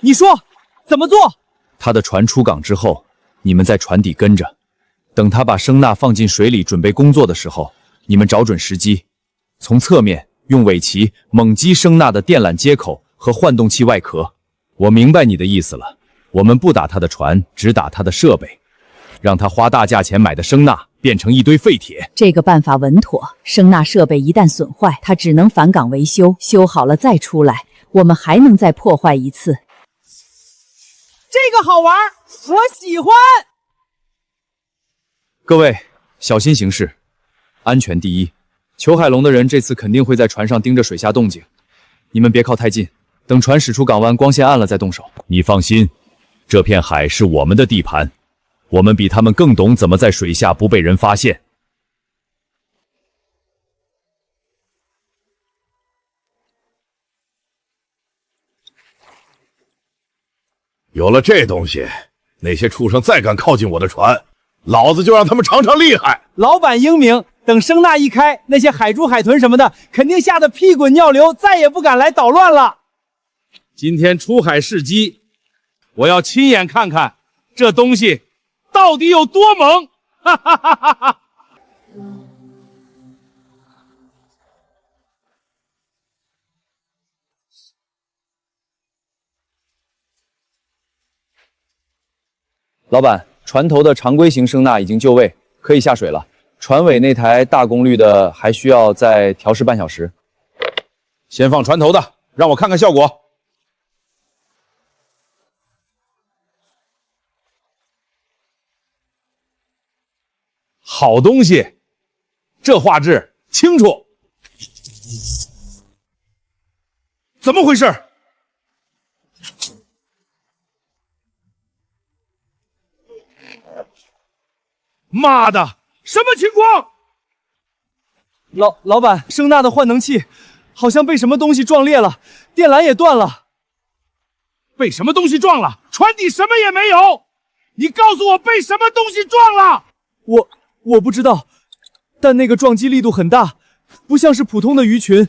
你说怎么做？他的船出港之后，你们在船底跟着，等他把声呐放进水里准备工作的时候，你们找准时机，从侧面用尾鳍猛击声呐的电缆接口和换动器外壳。我明白你的意思了，我们不打他的船，只打他的设备，让他花大价钱买的声呐变成一堆废铁。这个办法稳妥，声呐设备一旦损坏，他只能返岗维修，修好了再出来，我们还能再破坏一次。这个好玩，我喜欢。各位小心行事，安全第一。裘海龙的人这次肯定会在船上盯着水下动静，你们别靠太近，等船驶出港湾，光线暗了再动手。你放心，这片海是我们的地盘，我们比他们更懂怎么在水下不被人发现。有了这东西，那些畜生再敢靠近我的船，老子就让他们尝尝厉害。老板英明，等声呐一开，那些海猪、海豚什么的，肯定吓得屁滚尿流，再也不敢来捣乱了。今天出海试机，我要亲眼看看这东西到底有多猛！哈哈哈哈哈！老板，船头的常规型声呐已经就位，可以下水了。船尾那台大功率的还需要再调试半小时。先放船头的，让我看看效果。好东西，这画质清楚。怎么回事？妈的，什么情况？老板，声纳的换能器好像被什么东西撞裂了，电缆也断了。被什么东西撞了？船底什么也没有。你告诉我被什么东西撞了？我不知道，但那个撞击力度很大，不像是普通的鱼群。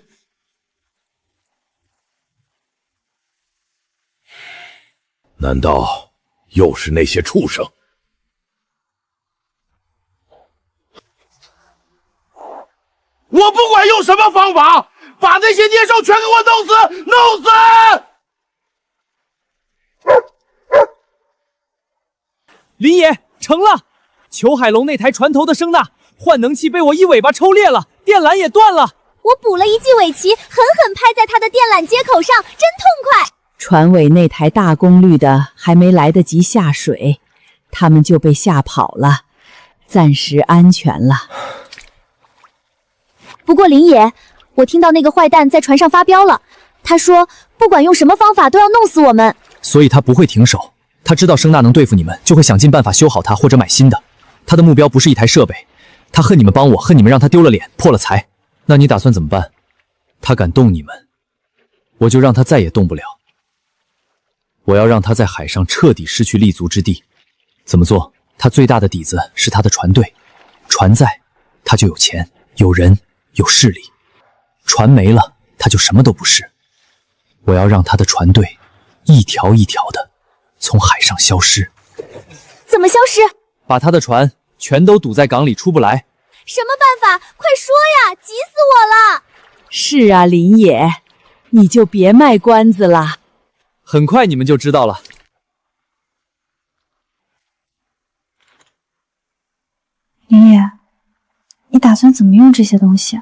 难道又是那些畜生？我不管用什么方法，把那些孽兽全给我弄死！弄死！林野，成了！裘海龙那台船头的声呐换能器被我一尾巴抽裂了，电缆也断了。我补了一记尾鳍，狠狠拍在他的电缆接口上，真痛快！船尾那台大功率的还没来得及下水，他们就被吓跑了，暂时安全了。不过林野，我听到那个坏蛋在船上发飙了，他说不管用什么方法都要弄死我们。所以他不会停手，他知道声纳能对付你们，就会想尽办法修好它或者买新的。他的目标不是一台设备，他恨你们帮我，恨你们让他丢了脸破了财。那你打算怎么办？他敢动你们，我就让他再也动不了。我要让他在海上彻底失去立足之地。怎么做？他最大的底子是他的船队，船在，他就有钱、有人、有势力；船没了，他就什么都不是。我要让他的船队一条一条的从海上消失。怎么消失？把他的船全都堵在港里，出不来。什么办法？快说呀！急死我了！是啊，林野，你就别卖关子了。很快你们就知道了。林野，你打算怎么用这些东西？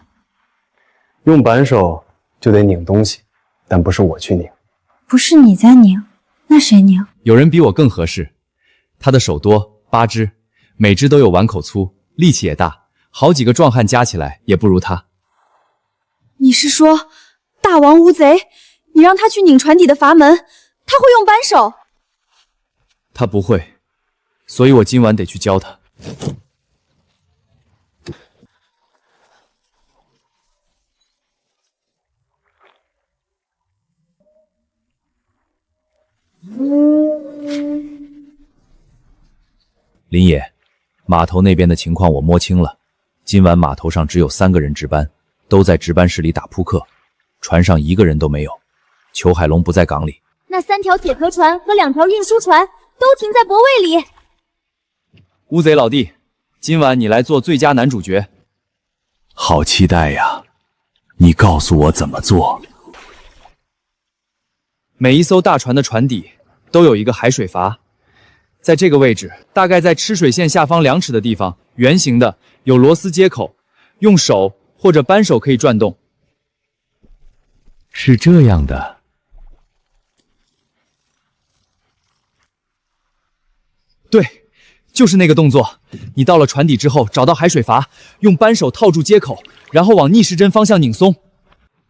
用扳手就得拧东西，但不是我去拧。不是你在拧，那谁拧？有人比我更合适。他的手多，8只，每只都有碗口粗，力气也大，好几个壮汉加起来也不如他。你是说大王乌贼？你让他去拧船底的阀门，他会用扳手？他不会，所以我今晚得去教他。林野，码头那边的情况我摸清了，今晚码头上只有3个人值班，都在值班室里打扑克，船上1个人都没有。裘海龙不在港里，那3条铁壳船和2条运输船都停在泊位里。乌贼老弟，今晚你来做最佳男主角。好期待呀！你告诉我怎么做。每一艘大船的船底都有一个海水阀，在这个位置，大概在吃水线下方2尺的地方，圆形的，有螺丝接口，用手或者扳手可以转动。是这样的。对，就是那个动作。你到了船底之后，找到海水阀，用扳手套住接口，然后往逆时针方向拧松，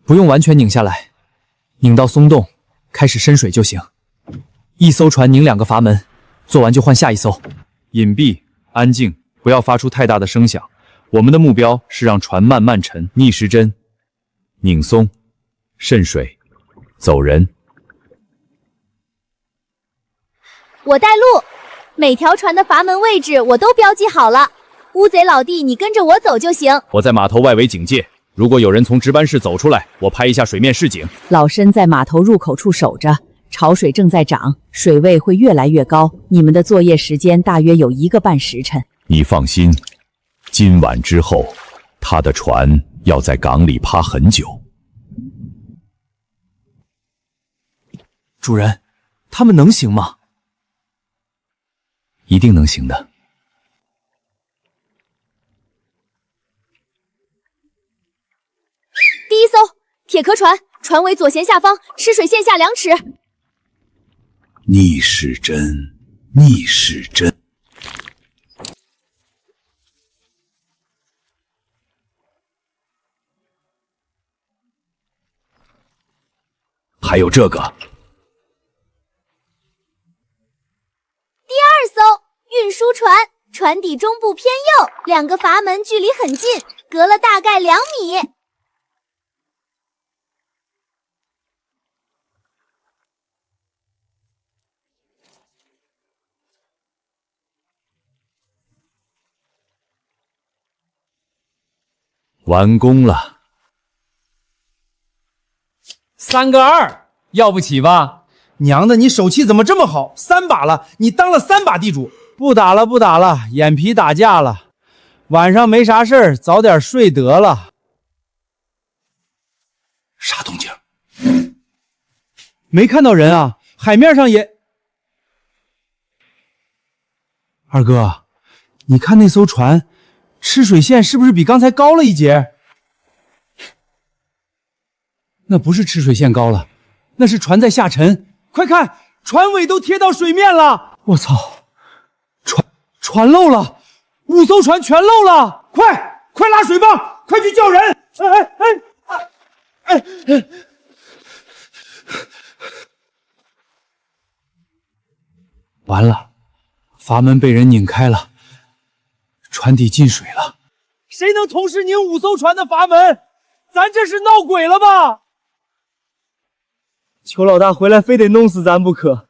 不用完全拧下来，拧到松动，开始深水就行。一艘船拧2个阀门，做完就换下一艘。隐蔽，安静，不要发出太大的声响。我们的目标是让船慢慢沉。逆时针，拧松，渗水，走人。我带路。每条船的阀门位置我都标记好了，乌贼老弟，你跟着我走就行。我在码头外围警戒，如果有人从值班室走出来，我拍一下水面示警。老申在码头入口处守着，潮水正在涨，水位会越来越高。你们的作业时间大约有1个半时辰。你放心，今晚之后，他的船要在港里趴很久。主人，他们能行吗？一定能行的。第一艘铁壳船，船尾左舷下方，吃水线下2尺。逆时针，逆时针。还有这个。第2艘运输船，船底中部偏右，2个阀门距离很近，隔了大概2米。完工了。3个2，要不起吧？娘的，你手气怎么这么好？3把了，你当了3把地主。不打了，不打了，眼皮打架了。晚上没啥事儿，早点睡得了。啥动静？没看到人啊，海面上也……二哥，你看那艘船，吃水线是不是比刚才高了一截？那不是吃水线高了，那是船在下沉。快看，船尾都贴到水面了！我操，船漏了，5艘船全漏了！快拉水泵，快去叫人！完了，阀门被人拧开了，船底进水了。谁能同时拧5艘船的阀门？咱这是闹鬼了吧？裘老大回来非得弄死咱不可，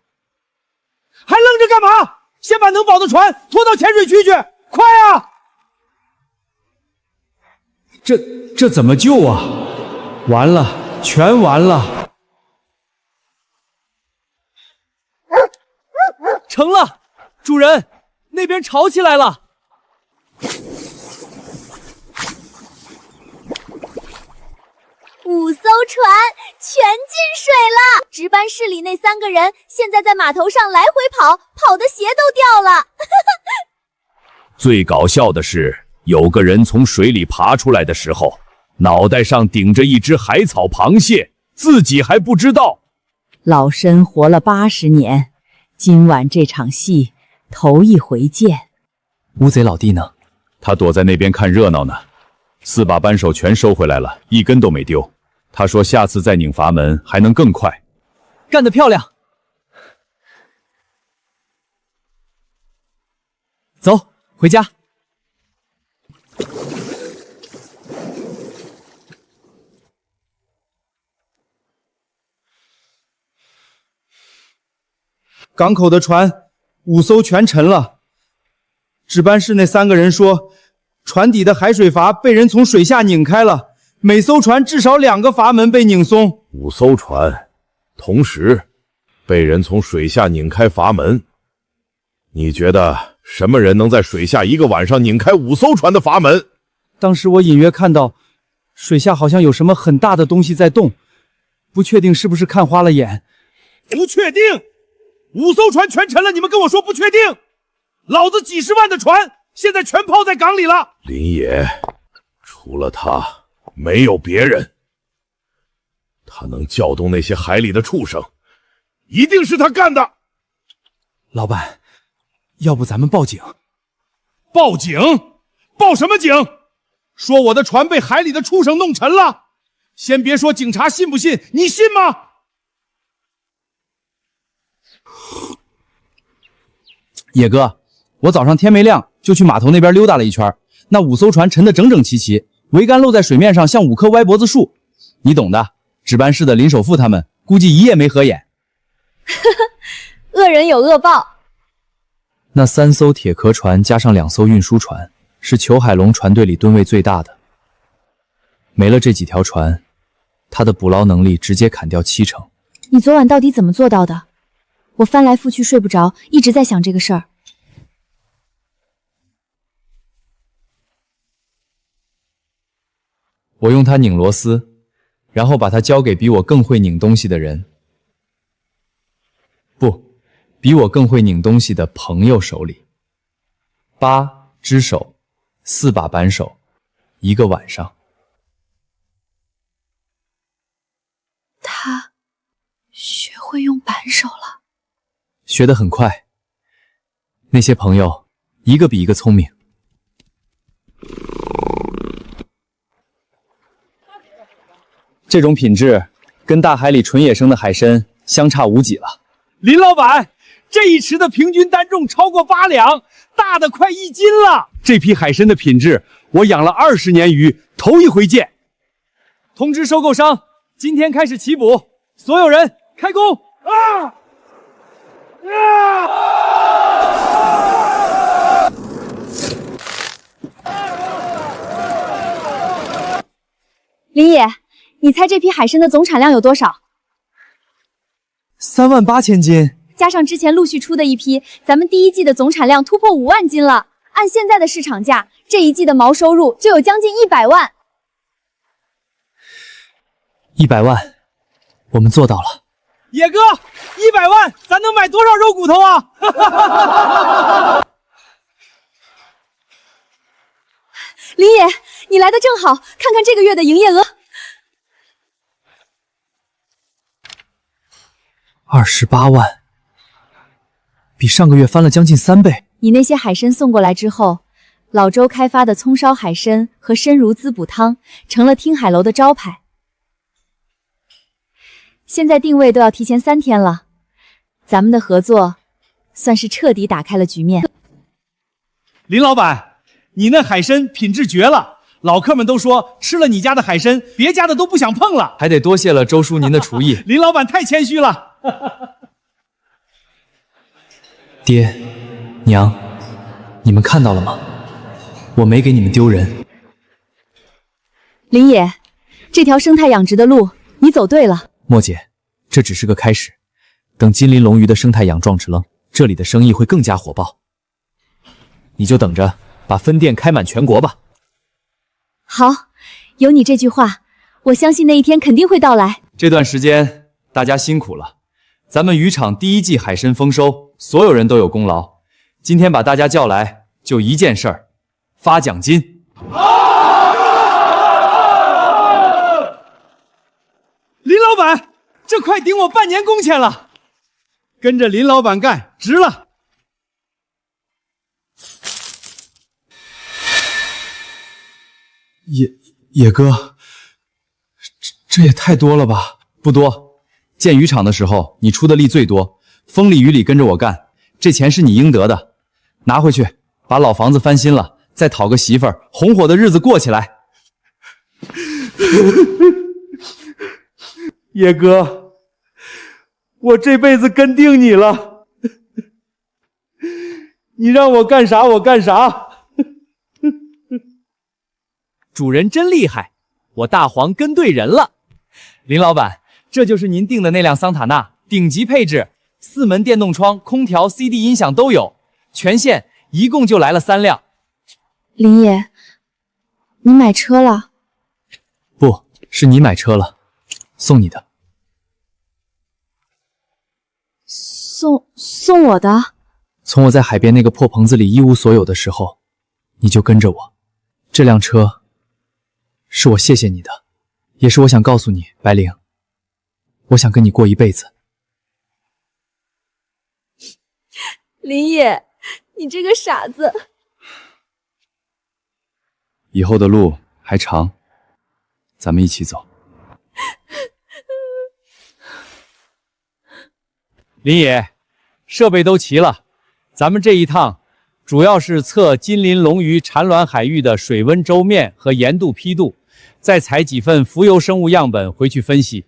还愣着干嘛？先把能保的船拖到潜水区去，快啊！这怎么救啊？完了，全完了！成了，主人，那边吵起来了。5艘船全进水了，值班室里那3个人现在在码头上来回跑，跑的鞋都掉了。最搞笑的是，有个人从水里爬出来的时候，脑袋上顶着一只海草螃蟹，自己还不知道。老身活了80年，今晚这场戏头一回见。乌贼老弟呢？他躲在那边看热闹呢。4把扳手全收回来了，一根都没丢。他说下次再拧阀门还能更快。干得漂亮！走，回家。港口的船5艘全沉了。值班室那3个人说，船底的海水阀被人从水下拧开了，每艘船至少2个阀门被拧松。 5艘船同时被人从水下拧开阀门，你觉得什么人能在水下1个晚上拧开5艘船的阀门？当时我隐约看到水下好像有什么很大的东西在动，不确定是不是看花了眼。不确定，5艘船全沉了，你们跟我说不确定？老子几十万的船现在全泡在港里了。林野，除了他没有别人，他能叫动那些海里的畜生，一定是他干的。老板，要不咱们报警？报警？报什么警？说我的船被海里的畜生弄沉了。先别说警察信不信，你信吗？野哥，我早上天没亮就去码头那边溜达了一圈，那5艘船沉得整整齐齐，桅杆露在水面上，像5棵歪脖子树。你懂的，值班室的林首富他们估计一夜没合眼。恶人有恶报。那3艘铁壳船加上2艘运输船，是裘海龙船队里吨位最大的。没了这几条船，他的捕捞能力直接砍掉70%。你昨晚到底怎么做到的？我翻来覆去睡不着，一直在想这个事儿。我用它拧螺丝，然后把它交给比我更会拧东西的人，不，比我更会拧东西的朋友手里。8只手，4把扳手，1个晚上。他学会用扳手了。学得很快，那些朋友一个比一个聪明。这种品质跟大海里纯野生的海参相差无几了。林老板，这一池的平均单重超过8两，大的快1斤了。这批海参的品质，我养了20年鱼，头一回见。通知收购商，今天开始起捕，所有人开工！林野，你猜这批海参的总产量有多少？38000斤，加上之前陆续出的一批，咱们第一季的总产量突破5万斤了。按现在的市场价，这一季的毛收入就有将近100万。100万，我们做到了。野哥，100万，咱能买多少肉骨头啊？林野，你来的正好，看看这个月的营业额。28万，比上个月翻了将近3倍。你那些海参送过来之后，老周开发的葱烧海参和参如滋补汤成了听海楼的招牌。现在定位都要提前3天了，咱们的合作算是彻底打开了局面。林老板，你那海参品质绝了，老客们都说吃了你家的海参，别家的都不想碰了。还得多谢了周叔您的厨艺。林老板太谦虚了。爹娘，你们看到了吗？我没给你们丢人。林野，这条生态养殖的路你走对了。莫姐，这只是个开始，等金鳞龙鱼的生态养壮成了，这里的生意会更加火爆。你就等着把分店开满全国吧。好，有你这句话，我相信那一天肯定会到来。这段时间大家辛苦了，咱们渔场第一季海参丰收，所有人都有功劳。今天把大家叫来，就一件事儿，发奖金。林老板，这快顶我半年工钱了，跟着林老板干，值了。野哥，这也太多了吧？不多，建渔场的时候你出的力最多，风里雨里跟着我干，这钱是你应得的，拿回去把老房子翻新了，再讨个媳妇儿，红火的日子过起来。野哥，我这辈子跟定你了，你让我干啥我干啥。主人真厉害，我大黄跟对人了。林老板，这就是您订的那辆桑塔纳，顶级配置，4门电动窗，空调、CD 音响都有，全线一共就来了3辆。林野，你买车了？不是你买车了，送你的。送我的？从我在海边那个破棚子里一无所有的时候，你就跟着我。这辆车是我谢谢你的，也是我想告诉你，白灵，我想跟你过一辈子。林野，你这个傻子。以后的路还长，咱们一起走。林野，设备都齐了，咱们这一趟主要是测金鳞龙鱼产卵海域的水温周面和盐度批度，再采几份浮游生物样本回去分析。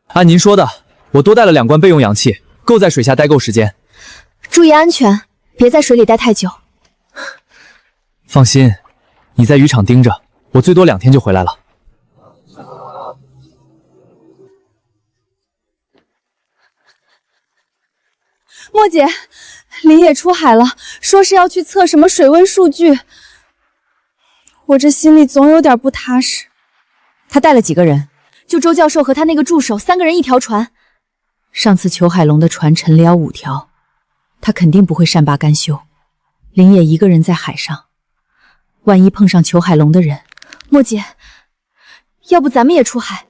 按您说的，我多带了2罐备用氧气，够在水下待够时间。注意安全，别在水里待太久。放心，你在渔场盯着，我最多2天就回来了。莫姐，林野出海了，说是要去测什么水温数据，我这心里总有点不踏实。他带了几个人？就周教授和他那个助手，3个人1条船。上次裘海龙的船沉了5条，他肯定不会善罢甘休。林野一个人在海上，万一碰上裘海龙的人，莫姐，要不咱们也出海？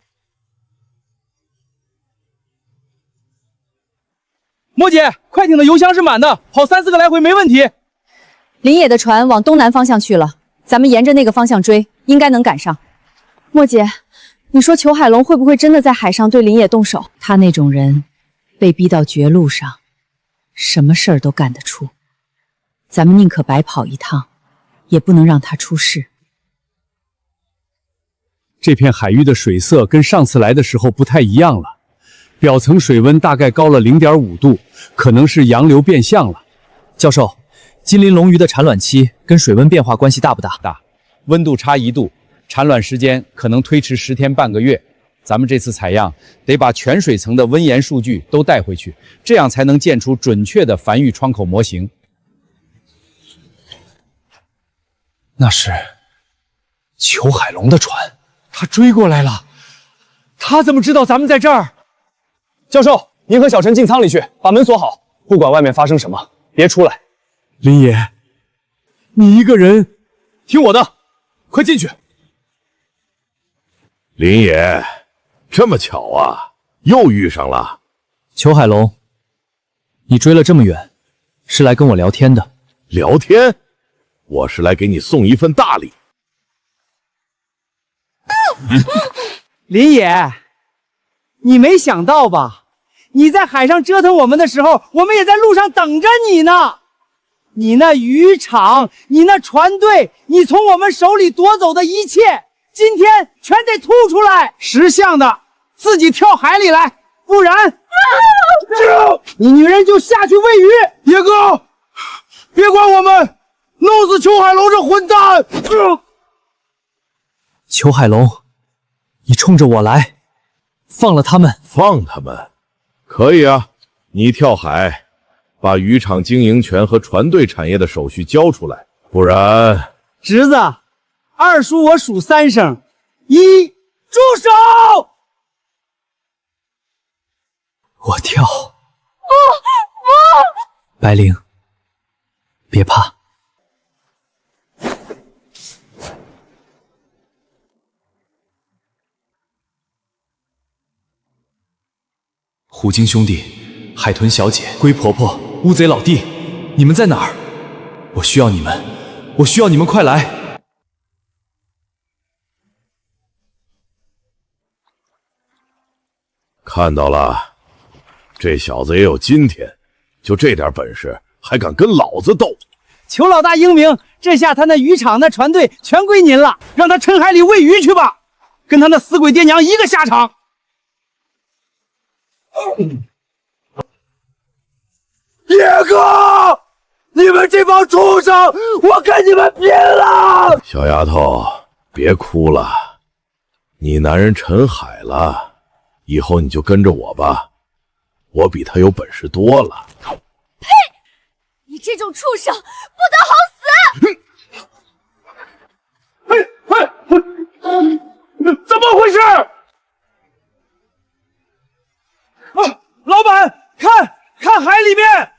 莫姐，快艇的油箱是满的，跑3、4个来回没问题。林野的船往东南方向去了，咱们沿着那个方向追，应该能赶上。莫姐，你说裘海龙会不会真的在海上对林野动手？他那种人，被逼到绝路上，什么事儿都干得出。咱们宁可白跑一趟，也不能让他出事。这片海域的水色跟上次来的时候不太一样了，表层水温大概高了 0.5 度，可能是洋流变相了。教授，金鳞龙鱼的产卵期跟水温变化关系大不大？大，温度差1度，产卵时间可能推迟10天半个月。咱们这次采样得把全水层的温盐数据都带回去，这样才能建出准确的繁育窗口模型。那是裘海龙的船，他追过来了。他怎么知道咱们在这儿？教授，您和小陈进舱里去，把门锁好，不管外面发生什么，别出来。林野，你一个人，听我的，快进去。林野，这么巧啊，又遇上了。裘海龙，你追了这么远，是来跟我聊天的？聊天？我是来给你送一份大礼。林野，你没想到吧？你在海上折腾我们的时候，我们也在路上等着你呢。你那渔场，你那船队，你从我们手里夺走的一切，今天全得吐出来！识相的自己跳海里来，不然，你女人就下去喂鱼。野哥，别管我们！弄死裘海龙这混蛋！裘海龙，你冲着我来，放了他们！放他们？可以啊，你跳海，把渔场经营权和船队产业的手续交出来，不然……侄子，二叔我数3声，1，住手！我跳。白灵，别怕。虎鲸兄弟、海豚小姐、龟婆婆、乌贼老弟，你们在哪儿？我需要你们，我需要你们快来！看到了，这小子也有今天，就这点本事，还敢跟老子斗？裘老大英明，这下他那渔场那船队全归您了，让他沉海里喂鱼去吧，跟他那死鬼爹娘一个下场。野哥，你们这帮畜生，我跟你们拼了！小丫头，别哭了，你男人沉海了，以后你就跟着我吧，我比他有本事多了。呸！你这种畜生，不得好死！怎么回事？老板，看海里面！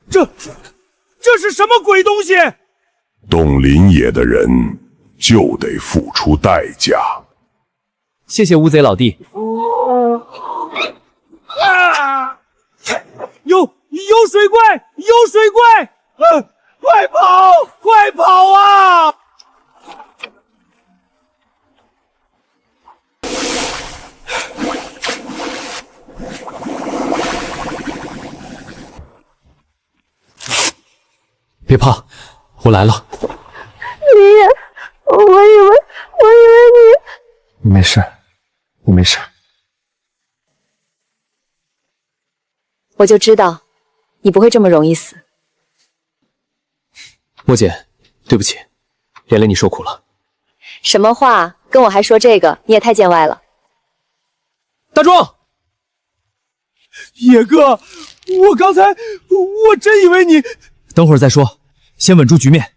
这是什么鬼东西？动林野的人就得付出代价。谢谢乌贼老弟。有水怪！有水怪！快跑！快跑啊！别怕，我来了。林野，我以为你没事，你没事。我就知道，你不会这么容易死。莫姐，对不起，连累你受苦了。什么话？跟我还说这个？你也太见外了。大壮，野哥，我刚才我真以为你……等会儿再说，先稳住局面。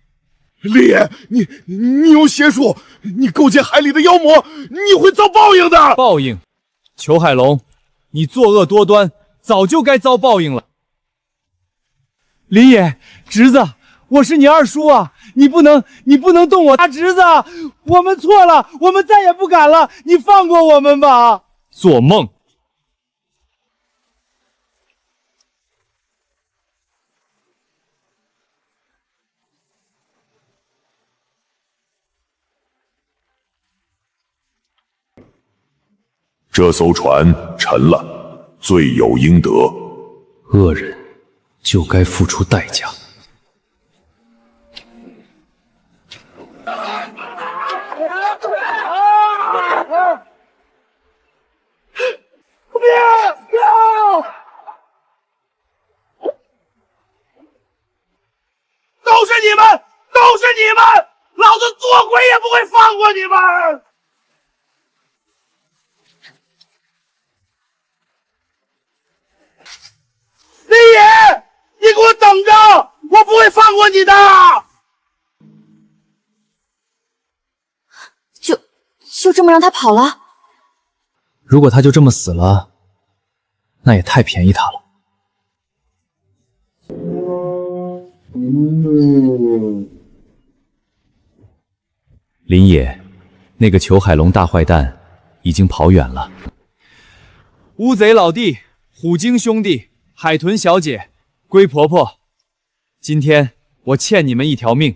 李野，你用邪术，你构建海里的妖魔，你会遭报应的。报应？裘海龙，你作恶多端，早就该遭报应了。林野，侄子，我是你二叔啊，你不能动我大侄子，我们错了，我们再也不敢了，你放过我们吧。做梦！这艘船沉了，罪有应得。恶人就该付出代价。都是你们，都是你们！老子做鬼也不会放过你们！李野，你给我等着，我不会放过你的！就这么让他跑了？如果他就这么死了，那也太便宜他了。林野，那个裘海龙大坏蛋已经跑远了。乌贼老弟、虎鲸兄弟、海豚小姐、龟婆婆，今天我欠你们一条命。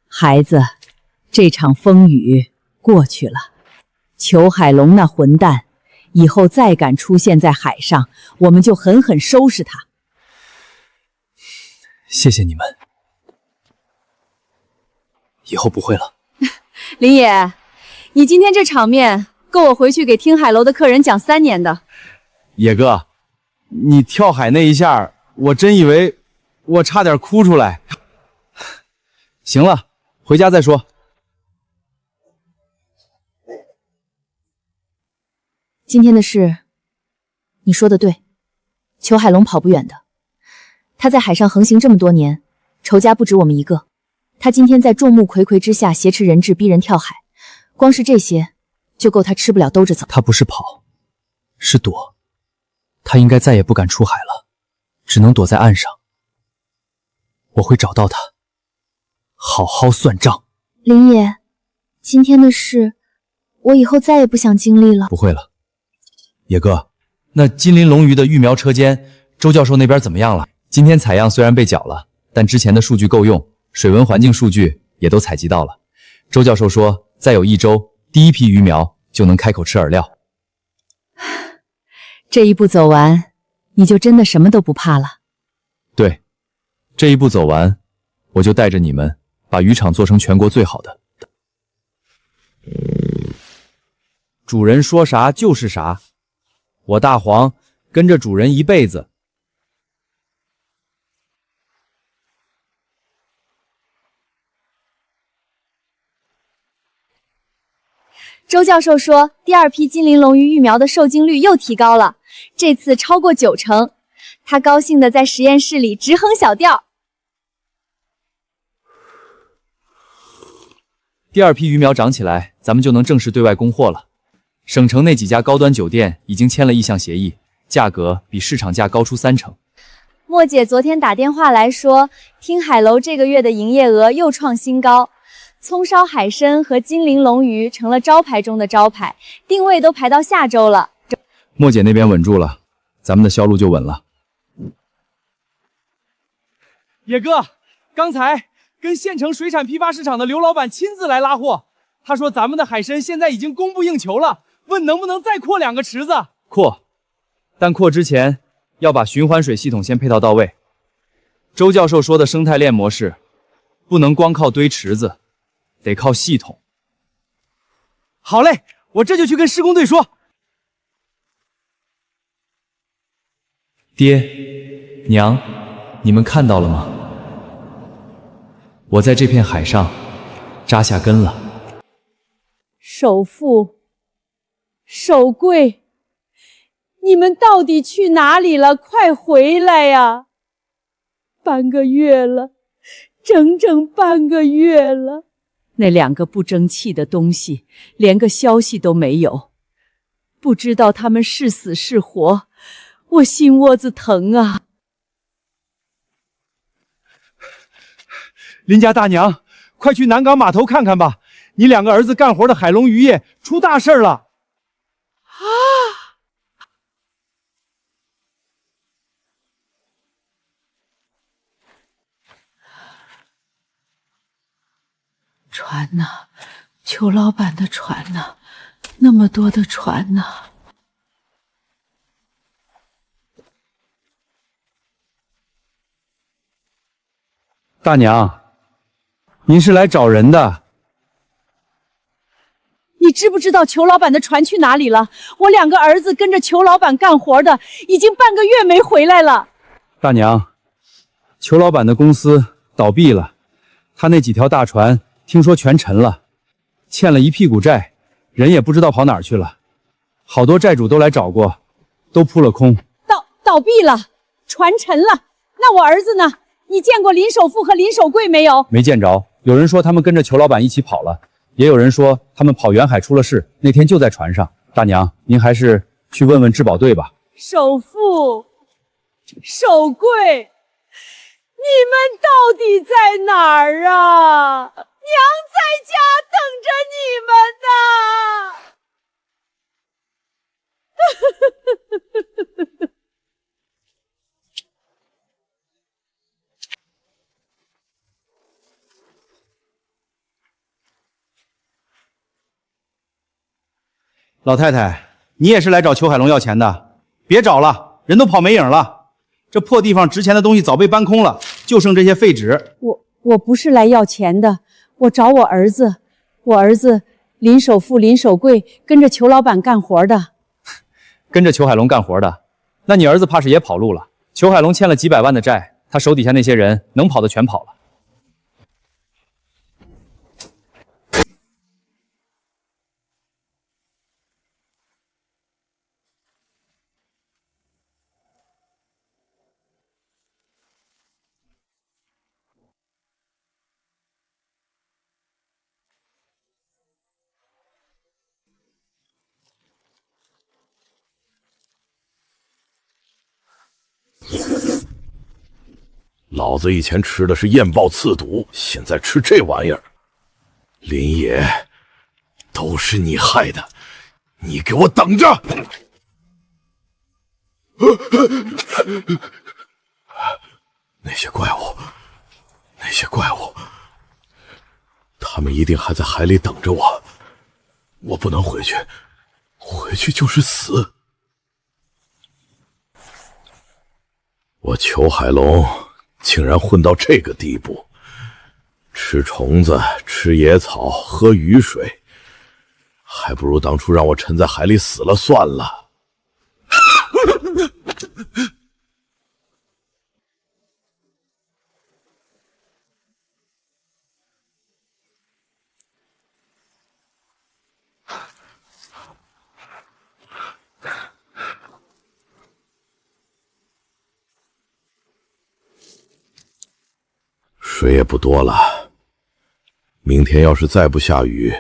孩子，这场风雨过去了，裘海龙那混蛋，以后再敢出现在海上，我们就狠狠收拾他。谢谢你们，以后不会了。林野，你今天这场面够我回去给听海楼的客人讲3年的。野哥，你跳海那一下，我真以为我差点哭出来。行了，回家再说。今天的事，你说的对，裘海龙跑不远的。他在海上横行这么多年，仇家不止我们一个。他今天在众目睽睽之下挟持人质逼人跳海，光是这些就够他吃不了兜着走。他不是跑，是躲。他应该再也不敢出海了，只能躲在岸上。我会找到他，好好算账。林野，今天的事，我以后再也不想经历了。不会了。野哥，那金鳞龙鱼的育苗车间，周教授那边怎么样了？今天采样虽然被缴了，但之前的数据够用，水文环境数据也都采集到了。周教授说，再有1周，第一批鱼苗就能开口吃饵料。这一步走完，你就真的什么都不怕了。对，这一步走完，我就带着你们把渔场做成全国最好的。主人说啥就是啥，我大黄跟着主人一辈子。周教授说，第2批金鳞龙鱼育苗的受精率又提高了，这次超过90%。他高兴地在实验室里直哼小调。第2批鱼苗长起来，咱们就能正式对外供货了。省城那几家高端酒店已经签了意向协议，价格比市场价高出30%。莫姐昨天打电话来说，听海楼这个月的营业额又创新高。葱烧海参和金鳞龙鱼成了招牌中的招牌，定位都排到下周了。莫姐那边稳住了，咱们的销路就稳了。野哥，刚才跟县城水产批发市场的刘老板亲自来拉货，他说咱们的海参现在已经供不应求了，问能不能再扩2个池子。扩，但扩之前要把循环水系统先配套到位。周教授说的生态链模式，不能光靠堆池子，得靠系统。好嘞，我这就去跟施工队说。爹，娘，你们看到了吗？我在这片海上扎下根了。首富、首贵，你们到底去哪里了？快回来呀！半个月了，整整半个月了。那2个不争气的东西，连个消息都没有，不知道他们是死是活，我心窝子疼啊！林家大娘，快去南港码头看看吧！你2个儿子干活的海龙渔业出大事了！啊！船呢？裘老板的船呢？那么多的船呢？大娘，您是来找人的。你知不知道裘老板的船去哪里了？我2个儿子跟着裘老板干活的，已经半个月没回来了。大娘，裘老板的公司倒闭了，他那几条大船听说全沉了，欠了一屁股债，人也不知道跑哪儿去了。好多债主都来找过，都扑了空。倒闭了，船沉了。那我儿子呢？你见过林守富和林守贵没有？没见着。有人说他们跟着裘老板一起跑了，也有人说他们跑远海出了事，那天就在船上。大娘，您还是去问问质保队吧。守富、守贵，你们到底在哪儿啊？娘在家等着你们呢。老太太，你也是来找裘海龙要钱的？别找了，人都跑没影了。这破地方值钱的东西早被搬空了，就剩这些废纸。我不是来要钱的，我找我儿子。我儿子林守富、林守贵跟着裘老板干活的。跟着裘海龙干活的，那你儿子怕是也跑路了。裘海龙欠了几百万的债，他手底下那些人能跑的全跑了。老子以前吃的是燕豹刺肚，现在吃这玩意儿。林野，都是你害的，你给我等着！那些怪物，他们一定还在海里等着我，我不能回去，回去就是死。我裘海龙竟然混到这个地步，吃虫子，吃野草，喝雨水，还不如当初让我沉在海里死了算了。水也不多了，明天要是再不下雨，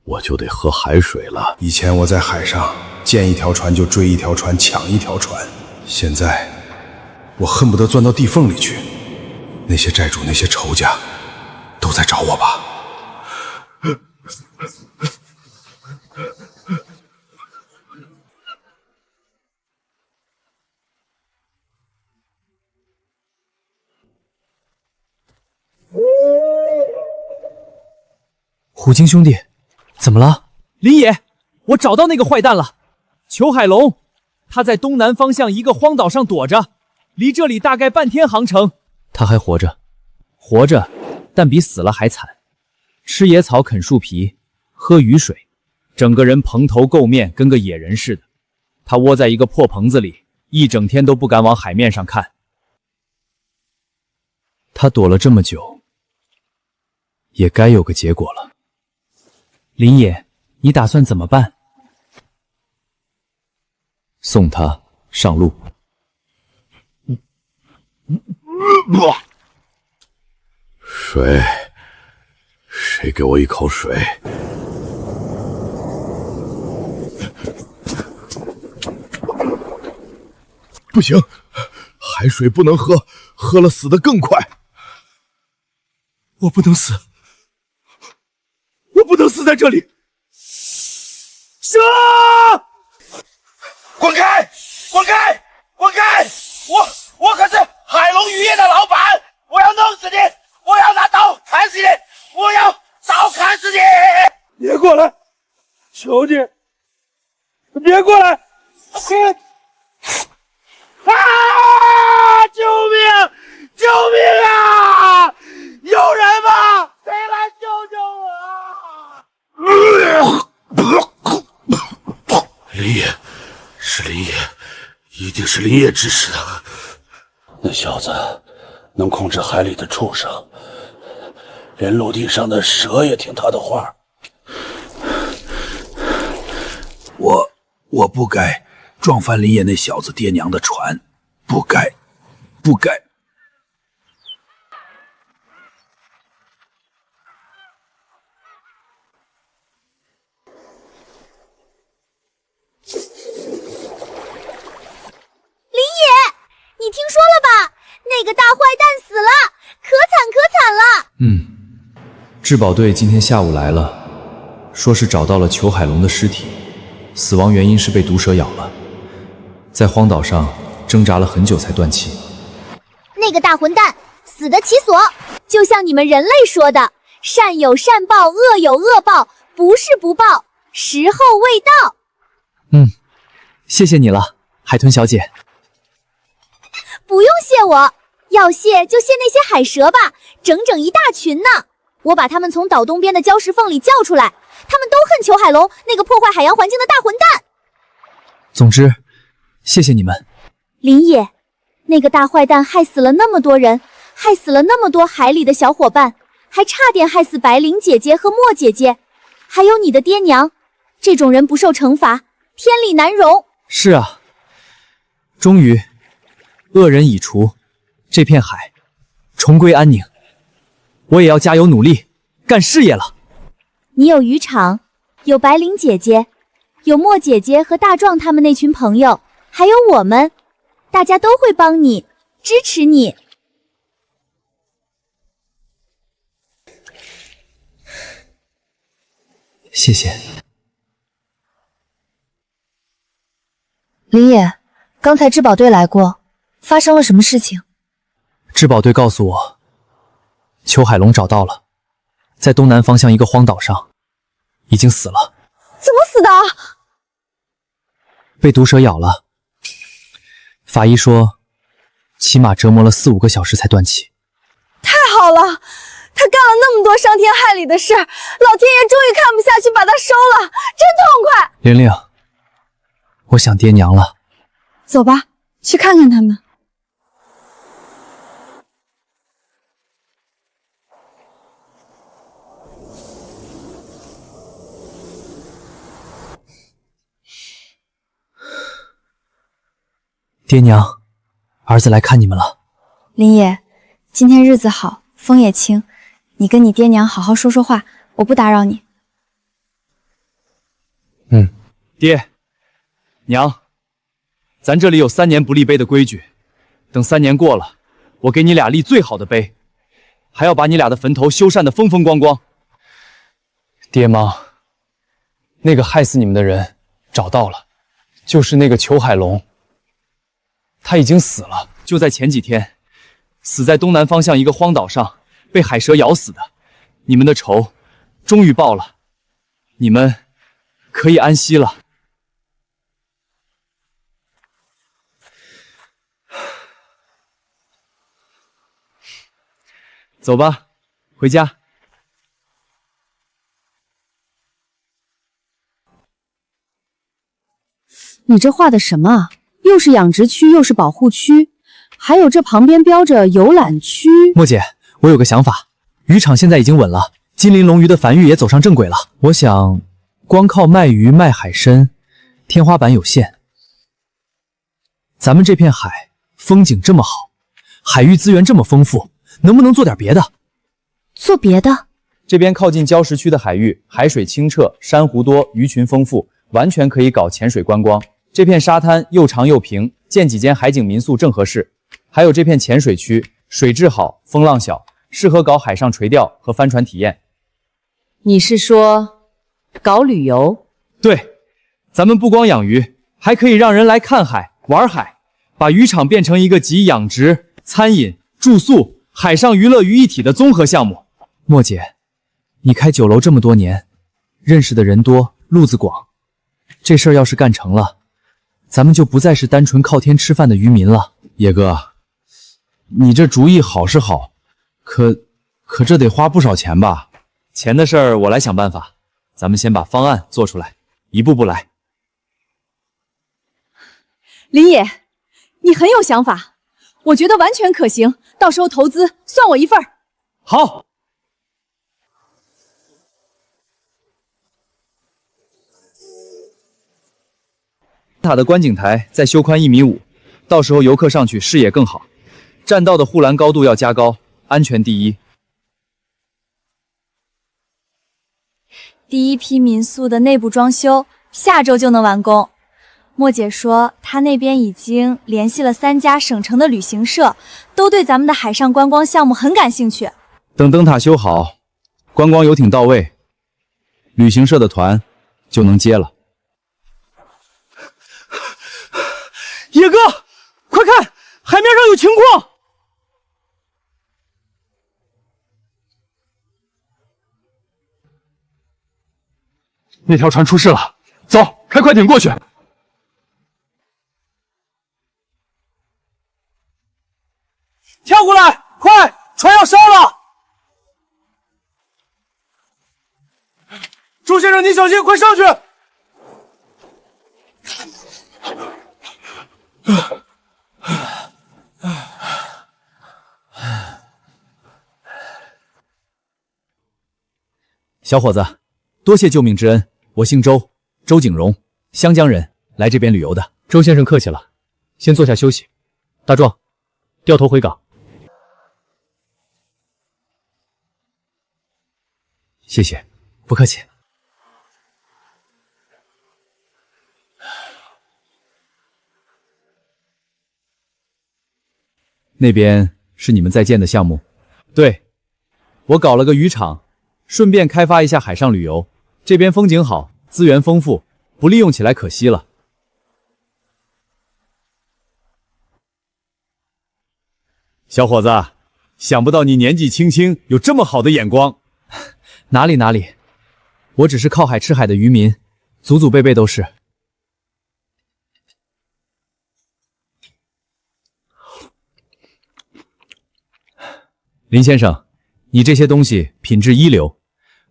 我就得喝海水了。以前我在海上见一条船就追一条船，抢一条船，现在我恨不得钻到地缝里去。那些债主，那些仇家，都在找我吧？虎鲸兄弟，怎么了？林野，我找到那个坏蛋了，裘海龙，他在东南方向一个荒岛上躲着，离这里大概半天航程。他还活着，活着，但比死了还惨。吃野草，啃树皮，喝雨水，整个人蓬头垢面，跟个野人似的。他窝在一个破棚子里，一整天都不敢往海面上看。他躲了这么久，也该有个结果了。林野，你打算怎么办？送他上路。水，谁给我一口水？不行，海水不能喝，喝了死得更快。我不能死，我不能死在这里！杀！滚开！滚开！滚开！我可是海龙渔业的老板！我要弄死你！我要拿刀砍死你！我要刀砍死你！别过来！求你，别过来！啊！救命！救命啊！有人吗？谁来救救我！林野，是林野，一定是林野指使的。那小子能控制海里的畜生，连陆地上的蛇也听他的话。我不该撞翻林野那小子爹娘的船，不该。你听说了吧？那个大坏蛋死了，可惨了！质保队今天下午来了，说是找到了裘海龙的尸体，死亡原因是被毒蛇咬了，在荒岛上挣扎了很久才断气。那个大混蛋死得其所，就像你们人类说的，善有善报，恶有恶报，不是不报，时候未到。谢谢你了，海豚小姐。不用谢我，要谢就谢那些海蛇吧，整一大群呢。我把他们从岛东边的礁石缝里叫出来，他们都恨裘海龙那个破坏海洋环境的大混蛋。总之，谢谢你们。林野，那个大坏蛋害死了那么多人，害死了那么多海里的小伙伴，还差点害死白灵姐姐和莫姐姐，还有你的爹娘。这种人不受惩罚，天理难容。是啊，终于恶人已除，这片海重归安宁。我也要加油努力干事业了。你有渔场，有白灵姐姐，有莫姐姐和大壮他们那群朋友，还有我们，大家都会帮你，支持你。谢谢。林野，刚才质保队来过，发生了什么事情？质保队告诉我，裘海龙找到了，在东南方向一个荒岛上，已经死了。怎么死的？被毒蛇咬了。法医说，起码折磨了4、5个小时才断气。太好了，他干了那么多伤天害理的事，老天爷终于看不下去，把他收了，真痛快。玲玲，我想爹娘了。走吧，去看看他们。爹娘，儿子来看你们了。林野，今天日子好，风也轻，你跟你爹娘好好说说话，我不打扰你。爹娘，咱这里有3年不立碑的规矩，等3年过了，我给你俩立最好的碑，还要把你俩的坟头修缮得风风光光。爹妈，那个害死你们的人找到了，就是那个裘海龙，他已经死了，就在前几天，死在东南方向一个荒岛上，被海蛇咬死的。你们的仇终于报了，你们可以安息了。走吧，回家。你这画的什么啊？又是养殖区，又是保护区，还有这旁边标着游览区。莫姐，我有个想法，渔场现在已经稳了，金鳞龙鱼的繁育也走上正轨了。我想，光靠卖鱼卖海参，天花板有限。咱们这片海风景这么好，海域资源这么丰富，能不能做点别的？做别的？这边靠近礁石区的海域，海水清澈，珊瑚多，鱼群丰富，完全可以搞潜水观光。这片沙滩又长又平，建几间海景民宿正合适。还有这片浅水区，水质好，风浪小，适合搞海上垂钓和帆船体验。你是说搞旅游？对，咱们不光养鱼，还可以让人来看海、玩海，把渔场变成一个集养殖、餐饮、住宿、海上娱乐于一体的综合项目。莫姐，你开酒楼这么多年，认识的人多，路子广，这事儿要是干成了，咱们就不再是单纯靠天吃饭的渔民了。野哥，你这主意好是好，可这得花不少钱吧？钱的事儿我来想办法，咱们先把方案做出来，一步步来。林野，你很有想法，我觉得完全可行，到时候投资算我一份儿。好。塔的观景台再修宽1.5米，到时候游客上去视野更好。栈道的护栏高度要加高，安全第一。第一批民宿的内部装修下周就能完工。莫姐说，她那边已经联系了3家省城的旅行社，都对咱们的海上观光项目很感兴趣。等灯塔修好，观光游艇到位，旅行社的团就能接了。野哥，快看，海面上有情况！那条船出事了，走，开快艇过去。跳过来，快，船要烧了！周先生，你小心，快上去！小伙子，多谢救命之恩。我姓周，周景荣，湘江人，来这边旅游的。周先生客气了，先坐下休息。大壮，掉头回港。谢谢，不客气。那边是你们在建的项目？对，我搞了个渔场，顺便开发一下海上旅游。这边风景好，资源丰富，不利用起来可惜了。小伙子，想不到你年纪轻轻有这么好的眼光。哪里，我只是靠海吃海的渔民，祖祖辈辈都是。林先生，你这些东西品质一流，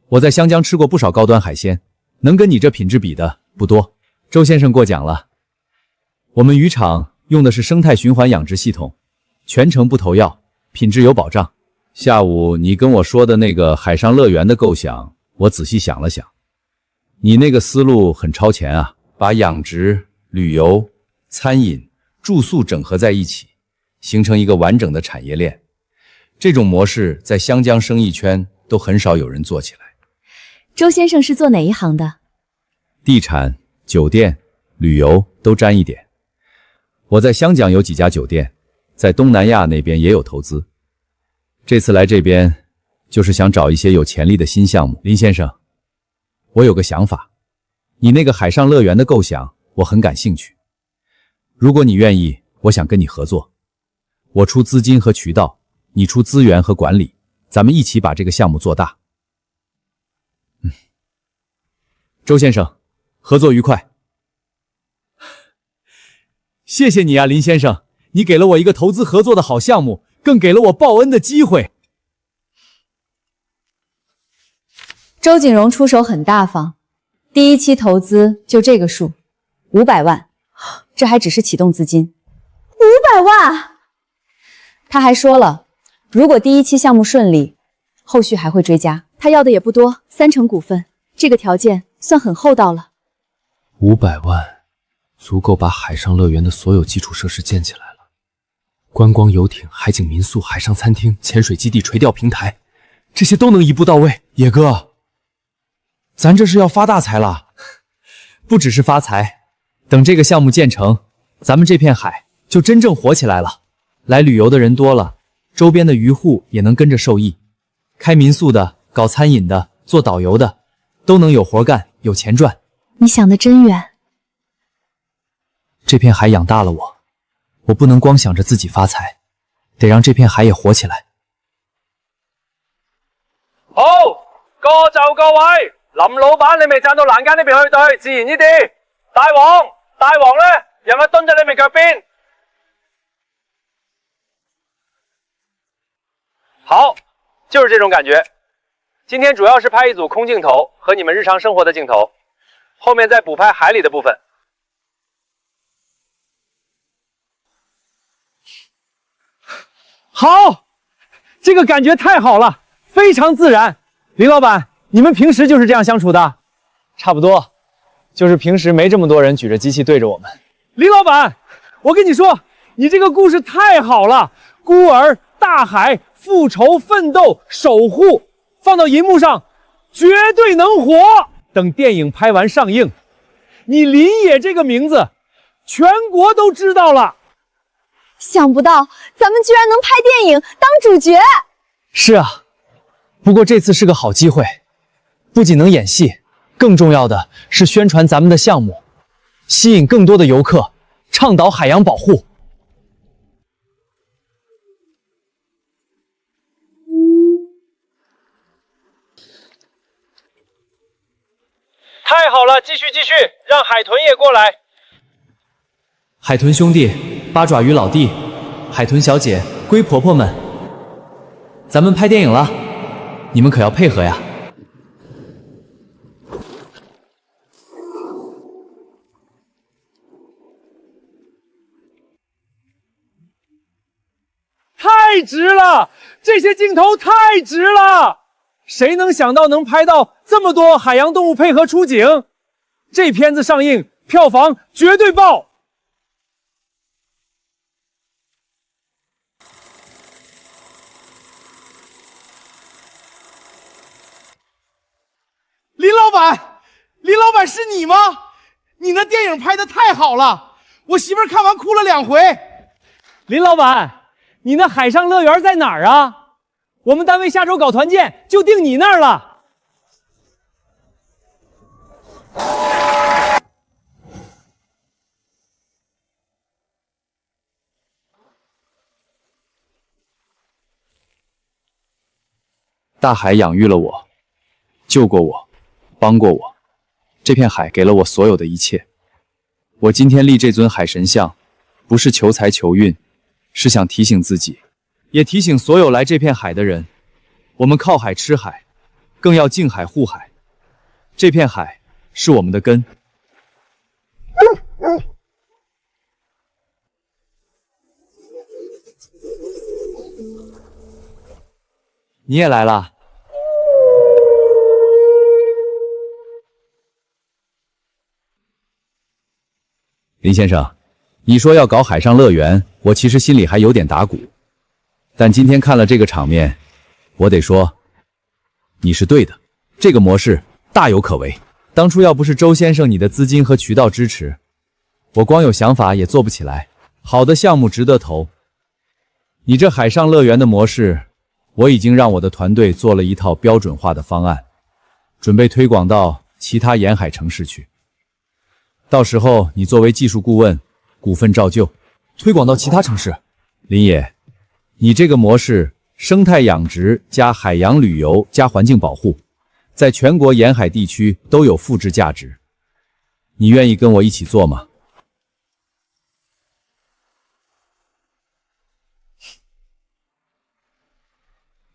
我在湘江吃过不少高端海鲜，能跟你这品质比的不多。周先生过奖了。我们渔场用的是生态循环养殖系统，全程不投药，品质有保障。下午你跟我说的那个海上乐园的构想，我仔细想了想，你那个思路很超前啊，把养殖、旅游、餐饮、住宿整合在一起，形成一个完整的产业链。这种模式在湘江生意圈都很少有人做起来。周先生是做哪一行的？地产、酒店、旅游都沾一点。我在湘江有几家酒店，在东南亚那边也有投资。这次来这边，就是想找一些有潜力的新项目。林先生，我有个想法，你那个海上乐园的构想，我很感兴趣。如果你愿意，我想跟你合作。我出资金和渠道，你出资源和管理，咱们一起把这个项目做大。周先生，合作愉快。谢谢你啊，林先生，你给了我一个投资合作的好项目，更给了我报恩的机会。周景荣出手很大方，第一期投资就这个数，500万，这还只是启动资金。500万！他还说了，如果第一期项目顺利，后续还会追加。他要的也不多，3成股份，这个条件算很厚道了。500万，足够把海上乐园的所有基础设施建起来了。观光游艇、海景民宿、海上餐厅、潜水基地、垂钓平台，这些都能一步到位。野哥，咱这是要发大财了。不只是发财，等这个项目建成，咱们这片海就真正火起来了。来旅游的人多了，周边的渔户也能跟着受益。开民宿的、搞餐饮的、做导游的，都能有活干，有钱赚。你想得真远。这片海养大了我，我不能光想着自己发财，得让这片海也活起来。好，各就各位，林老闆你未站到欄間呢邊去對，自然呢啲。大王呢，讓佢蹲在你哋腳邊。好，就是这种感觉。今天主要是拍一组空镜头和你们日常生活的镜头，后面再补拍海里的部分。好，这个感觉太好了，非常自然。林老板，你们平时就是这样相处的？差不多，就是平时没这么多人举着机器对着我们。林老板，我跟你说，你这个故事太好了，孤儿、大海、复仇、奋斗、守护，放到银幕上绝对能火。等电影拍完上映，你林野这个名字全国都知道了。想不到咱们居然能拍电影当主角。是啊，不过这次是个好机会，不仅能演戏，更重要的是宣传咱们的项目，吸引更多的游客，倡导海洋保护。太好了，继续，让海豚也过来。海豚兄弟、八爪鱼老弟、海豚小姐、龟婆婆们，咱们拍电影了，你们可要配合呀！太值了，这些镜头太值了！谁能想到能拍到这么多海洋动物配合出景？这片子上映，票房绝对爆！林老板是你吗？你那电影拍的太好了，我媳妇儿看完哭了2回。林老板，你那海上乐园在哪儿啊？我们单位下周搞团建，就定你那儿了。大海养育了我，救过我，帮过我，这片海给了我所有的一切。我今天立这尊海神像，不是求财求运，是想提醒自己，也提醒所有来这片海的人，我们靠海吃海，更要敬海护海。这片海是我们的根。你也来了。林先生，你说要搞海上乐园，我其实心里还有点打鼓，但今天看了这个场面，我得说，你是对的，这个模式大有可为。当初要不是周先生你的资金和渠道支持，我光有想法也做不起来。好的项目值得投。你这海上乐园的模式，我已经让我的团队做了一套标准化的方案，准备推广到其他沿海城市去。到时候你作为技术顾问，股份照旧，推广到其他城市。林野，你这个模式，生态养殖加海洋旅游加环境保护，在全国沿海地区都有复制价值。你愿意跟我一起做吗？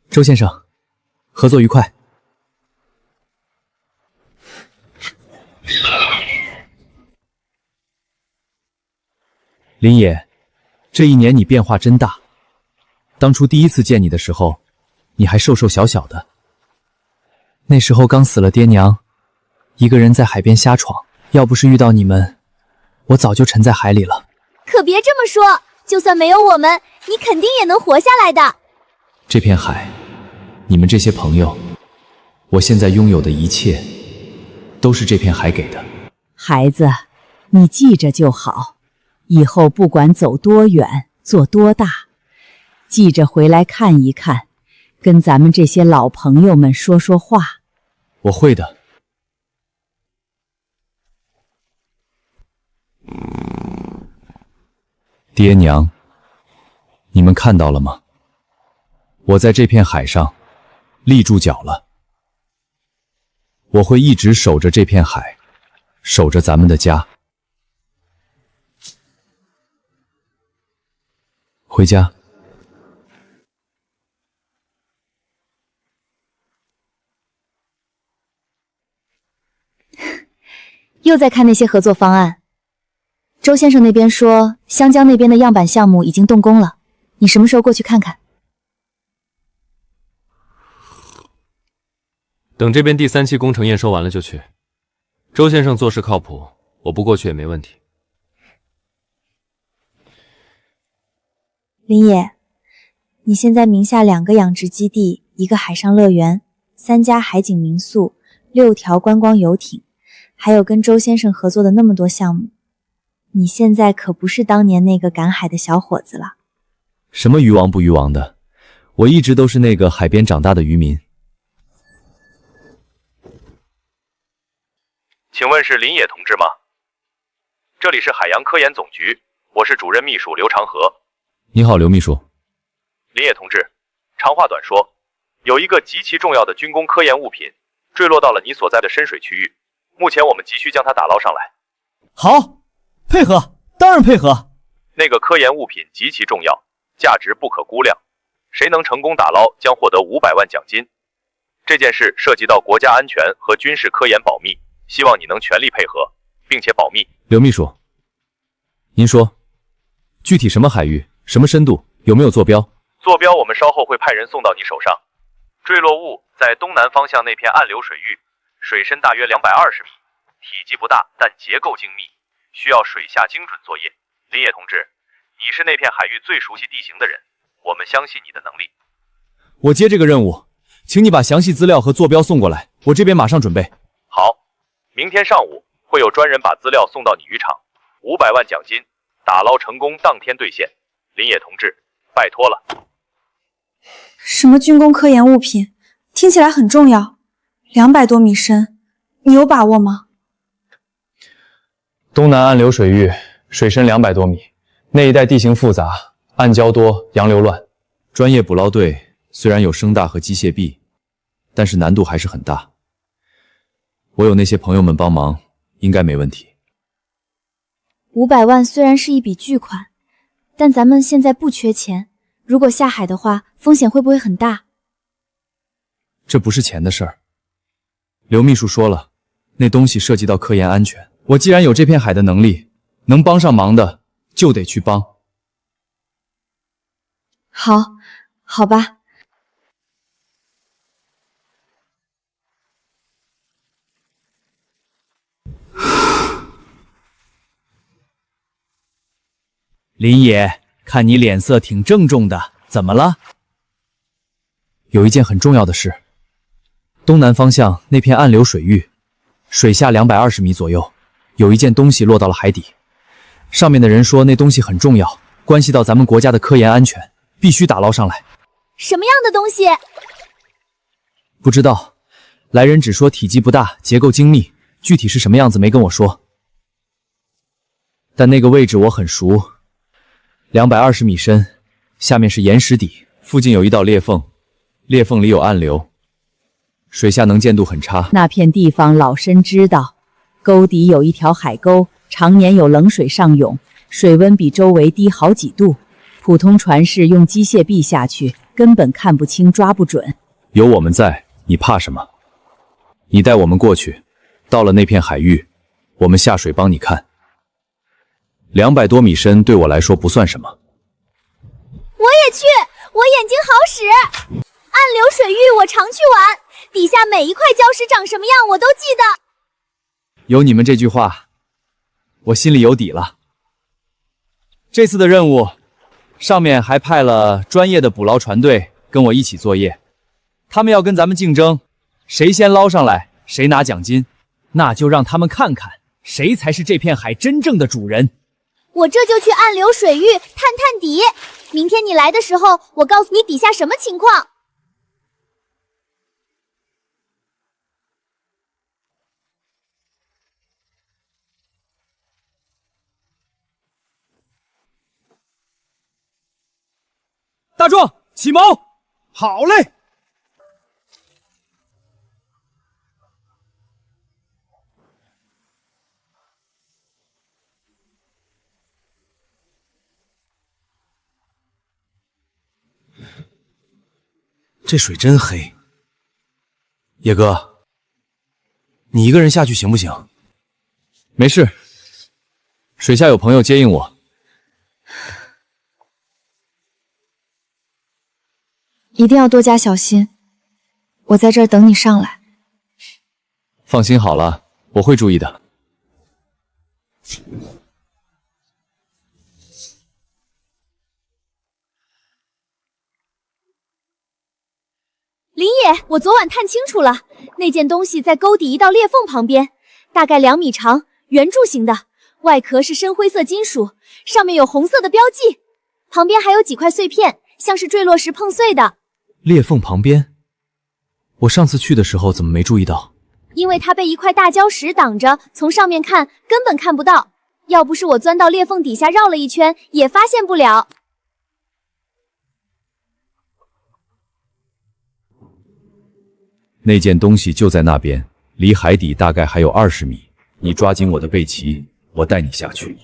周先生，合作愉快。林野，这一年你变化真大。当初第一次见你的时候，你还瘦瘦小小的。那时候刚死了爹娘，一个人在海边瞎闯，要不是遇到你们，我早就沉在海里了。可别这么说，就算没有我们，你肯定也能活下来的。这片海，你们这些朋友，我现在拥有的一切，都是这片海给的。孩子，你记着就好，以后不管走多远，做多大，记着回来看一看，跟咱们这些老朋友们说说话，我会的。爹娘，你们看到了吗？我在这片海上立住脚了。我会一直守着这片海，守着咱们的家。回家。又在看那些合作方案。周先生那边说，湘江那边的样板项目已经动工了，你什么时候过去看看？等这边第3期工程验收完了就去。周先生做事靠谱，我不过去也没问题。林野，你现在名下2个养殖基地，1个海上乐园，3家海景民宿，6条观光游艇，还有跟周先生合作的那么多项目。你现在可不是当年那个赶海的小伙子了。什么渔王不渔王的，我一直都是那个海边长大的渔民。请问是林野同志吗？这里是海洋科研总局，我是主任秘书刘长河。你好，刘秘书。林野同志，长话短说，有一个极其重要的军工科研物品坠落到了你所在的深水区域，目前我们急需将它打捞上来。好，配合，当然配合。那个科研物品极其重要，价值不可估量，谁能成功打捞将获得500万奖金。这件事涉及到国家安全和军事科研保密，希望你能全力配合，并且保密。刘秘书，您说，具体什么海域、什么深度，有没有坐标？坐标我们稍后会派人送到你手上。坠落物在东南方向那片暗流水域，水深大约220米，体积不大，但结构精密，需要水下精准作业。林野同志，你是那片海域最熟悉地形的人，我们相信你的能力。我接这个任务，请你把详细资料和坐标送过来，我这边马上准备。好，明天上午会有专人把资料送到你渔场，500万奖金，打捞成功当天兑现。林野同志，拜托了。什么军工科研物品？听起来很重要，200多米深，你有把握吗？东南暗流水域，水深200多米，那一带地形复杂，暗礁多，洋流乱。专业捕捞队虽然有声大和机械臂，但是难度还是很大。我有那些朋友们帮忙，应该没问题。500万虽然是一笔巨款，但咱们现在不缺钱，如果下海的话，风险会不会很大？这不是钱的事儿。刘秘书说了，那东西涉及到科研安全，我既然有这片海的能力，能帮上忙的就得去帮。好吧。林野，看你脸色挺郑重的，怎么了？有一件很重要的事。东南方向那片暗流水域，水下220米左右，有一件东西落到了海底。上面的人说那东西很重要，关系到咱们国家的科研安全，必须打捞上来。什么样的东西？不知道，来人只说体积不大，结构精密，具体是什么样子没跟我说。但那个位置我很熟，220米深，下面是岩石底，附近有一道裂缝，裂缝里有暗流，水下能见度很差。那片地方老参知道，沟底有一条海沟，常年有冷水上涌，水温比周围低好几度，普通船是用机械臂下去，根本看不清抓不准。有我们在，你怕什么？你带我们过去，到了那片海域，我们下水帮你看。200多米深对我来说不算什么。我也去，我眼睛好使。暗流水域我常去玩，底下每一块礁石长什么样我都记得。有你们这句话，我心里有底了。这次的任务，上面还派了专业的捕捞船队跟我一起作业，他们要跟咱们竞争，谁先捞上来，谁拿奖金。那就让他们看看，谁才是这片海真正的主人。我这就去暗流水域探探底，明天你来的时候，我告诉你底下什么情况。大壮起锚。好嘞。这水真黑，野哥，你一个人下去行不行？没事，水下有朋友接应我。一定要多加小心，我在这儿等你上来。放心好了，我会注意的。林野，我昨晚探清楚了，那件东西在沟底一道裂缝旁边，大概2米长，圆柱形的，外壳是深灰色金属，上面有红色的标记，旁边还有几块碎片，像是坠落时碰碎的。裂缝旁边，我上次去的时候怎么没注意到？因为它被一块大礁石挡着，从上面看根本看不到。要不是我钻到裂缝底下绕了一圈，也发现不了。那件东西就在那边，离海底大概还有20米。你抓紧我的背鳍，我带你下去。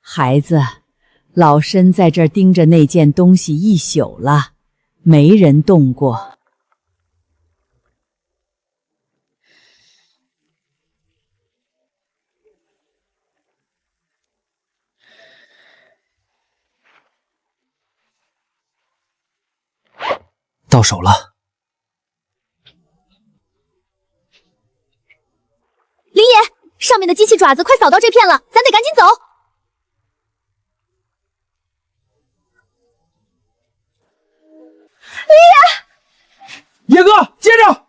孩子，老身在这儿盯着那件东西一宿了，没人动过。到手了。林野，上面的机器爪子快扫到这片了，咱得赶紧走。林野，野哥，接着。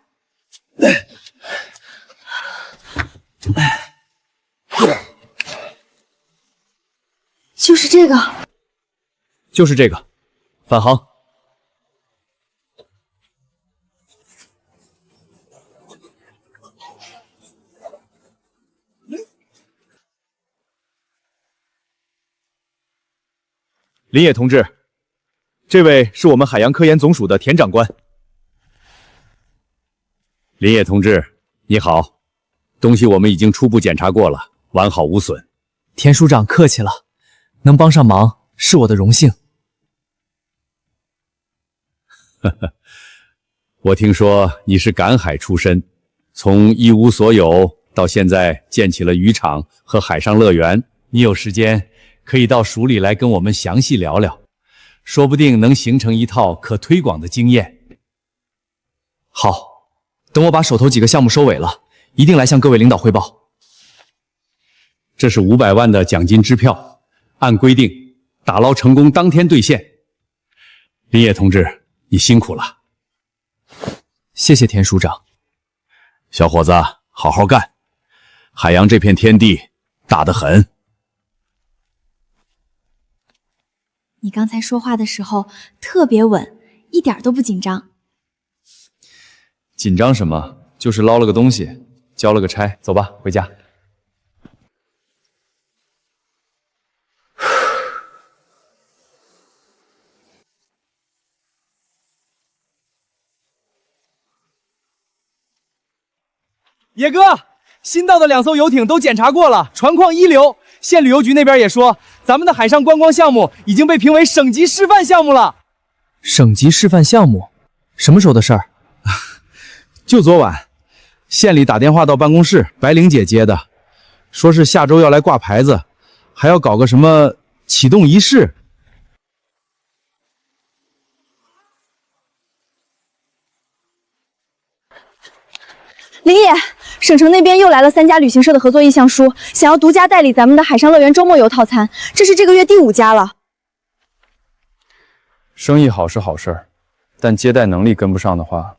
就是这个，就是这个，返航。林野同志，这位是我们海洋科研总署的田长官。林野同志，你好，东西我们已经初步检查过了，完好无损。田署长客气了，能帮上忙是我的荣幸。我听说你是赶海出身，从一无所有到现在建起了渔场和海上乐园，你有时间可以到署里来跟我们详细聊聊，说不定能形成一套可推广的经验。好，等我把手头几个项目收尾了，一定来向各位领导汇报。这是500万的奖金支票，按规定打捞成功当天兑现。林野同志，你辛苦了。谢谢田署长。小伙子，好好干，海洋这片天地大得很。你刚才说话的时候特别稳，一点都不紧张。紧张什么？就是捞了个东西，交了个差，走吧，回家。野哥，新到的2艘游艇都检查过了，船况一流。县旅游局那边也说，咱们的海上观光项目已经被评为省级示范项目了。省级示范项目？什么时候的事儿？就昨晚，县里打电话到办公室，白玲姐接的，说是下周要来挂牌子，还要搞个什么启动仪式。林野，省城那边又来了3家旅行社的合作意向书，想要独家代理咱们的海上乐园周末游套餐，这是这个月第5家了。生意好是好事儿，但接待能力跟不上的话，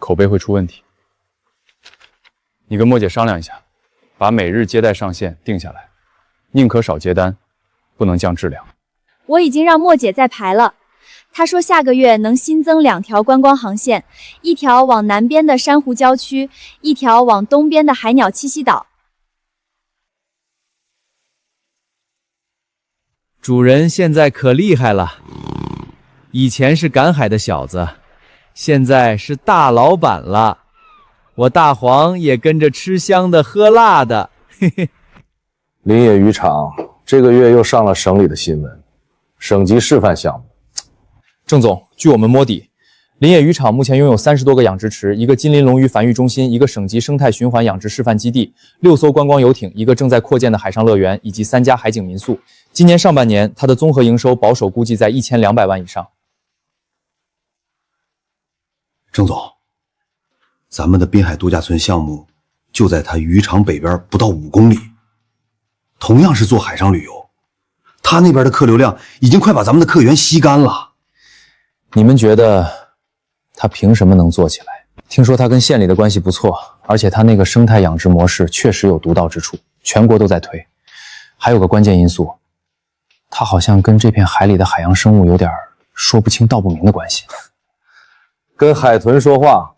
口碑会出问题。你跟莫姐商量一下，把每日接待上限定下来，宁可少接单，不能降质量。我已经让莫姐在排了。她说下个月能新增2条观光航线，一条往南边的珊瑚礁区，一条往东边的海鸟栖息岛。主人现在可厉害了，以前是赶海的小子，现在是大老板了。我大黄也跟着吃香的喝辣的，嘿嘿。林野渔场这个月又上了省里的新闻，省级示范项目。郑总，据我们摸底，林野渔场目前拥有30多个养殖池，一个金鳞龙鱼繁育中心，一个省级生态循环养殖示范基地，6艘观光游艇，一个正在扩建的海上乐园，以及3家海景民宿。今年上半年，它的综合营收保守估计在1200万以上。郑总，咱们的滨海度假村项目就在它渔场北边不到5公里，同样是做海上旅游，他那边的客流量已经快把咱们的客源吸干了。你们觉得他凭什么能做起来？听说他跟县里的关系不错，而且他那个生态养殖模式确实有独到之处，全国都在推。还有个关键因素，他好像跟这片海里的海洋生物有点说不清道不明的关系。跟海豚说话，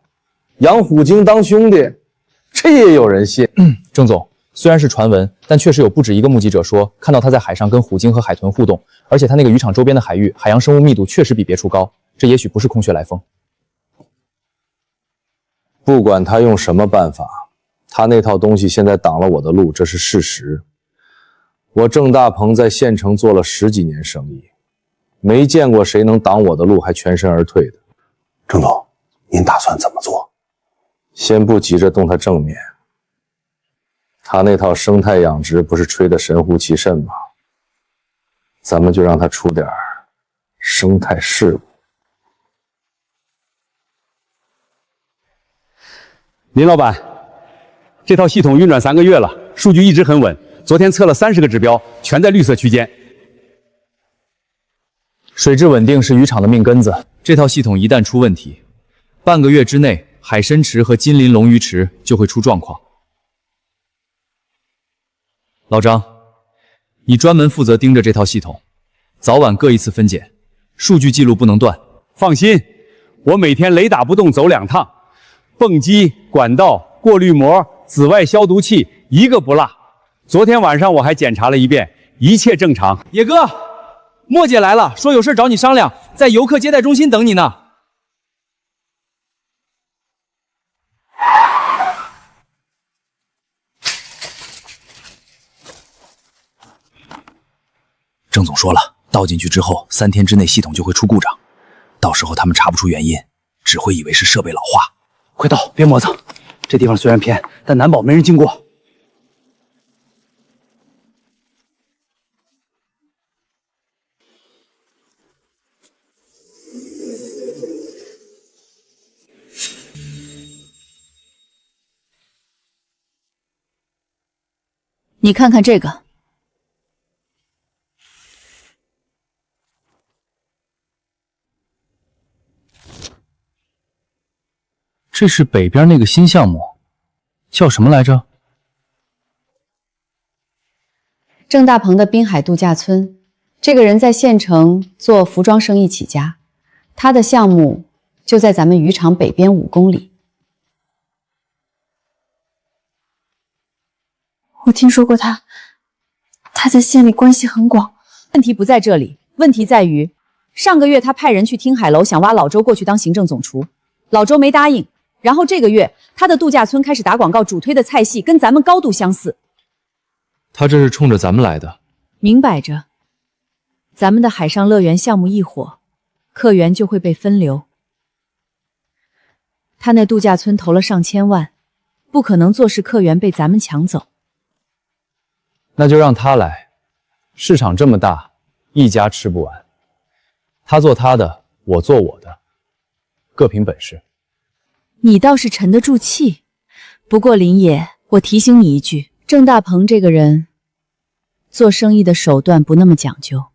养虎鲸当兄弟，这也有人信？郑总，虽然是传闻，但确实有不止一个目击者说看到他在海上跟虎鲸和海豚互动，而且他那个渔场周边的海域海洋生物密度确实比别处高，这也许不是空穴来风。不管他用什么办法，他那套东西现在挡了我的路，这是事实。我郑大鹏在县城做了10几年生意，没见过谁能挡我的路还全身而退的。郑总，您打算怎么做？先不急着动他正面，他那套生态养殖不是吹得神乎其甚吗？咱们就让他出点生态事故。林老板，这套系统运转3个月了，数据一直很稳。昨天测了30个指标，全在绿色区间。水质稳定是渔场的命根子，这套系统一旦出问题，半个月之内，海参池和金鳞龙鱼池就会出状况。老张，你专门负责盯着这套系统，早晚各一次分检，数据记录不能断。放心，我每天雷打不动走2趟，泵机、管道、过滤膜、紫外消毒器一个不落。昨天晚上我还检查了一遍，一切正常。野哥，莫姐来了，说有事找你商量，在游客接待中心等你呢。郑总说了，倒进去之后3天之内系统就会出故障，到时候他们查不出原因，只会以为是设备老化。快到，别磨蹭，这地方虽然偏，但难保没人经过。你看看这个，这是北边那个新项目，叫什么来着？郑大鹏的滨海度假村。这个人在县城做服装生意起家，他的项目就在咱们渔场北边5公里。我听说过他在县里关系很广。问题不在这里，问题在于上个月他派人去听海楼，想挖老周过去当行政总厨，老周没答应。然后这个月他的度假村开始打广告，主推的菜系跟咱们高度相似。他这是冲着咱们来的，明摆着，咱们的海上乐园项目一火，客源就会被分流。他那度假村投了上千万，不可能坐视客源被咱们抢走。那就让他来，市场这么大，一家吃不完。他做他的，我做我的，各凭本事。你倒是沉得住气。不过林野，我提醒你一句，郑大鹏这个人做生意的手段不那么讲究，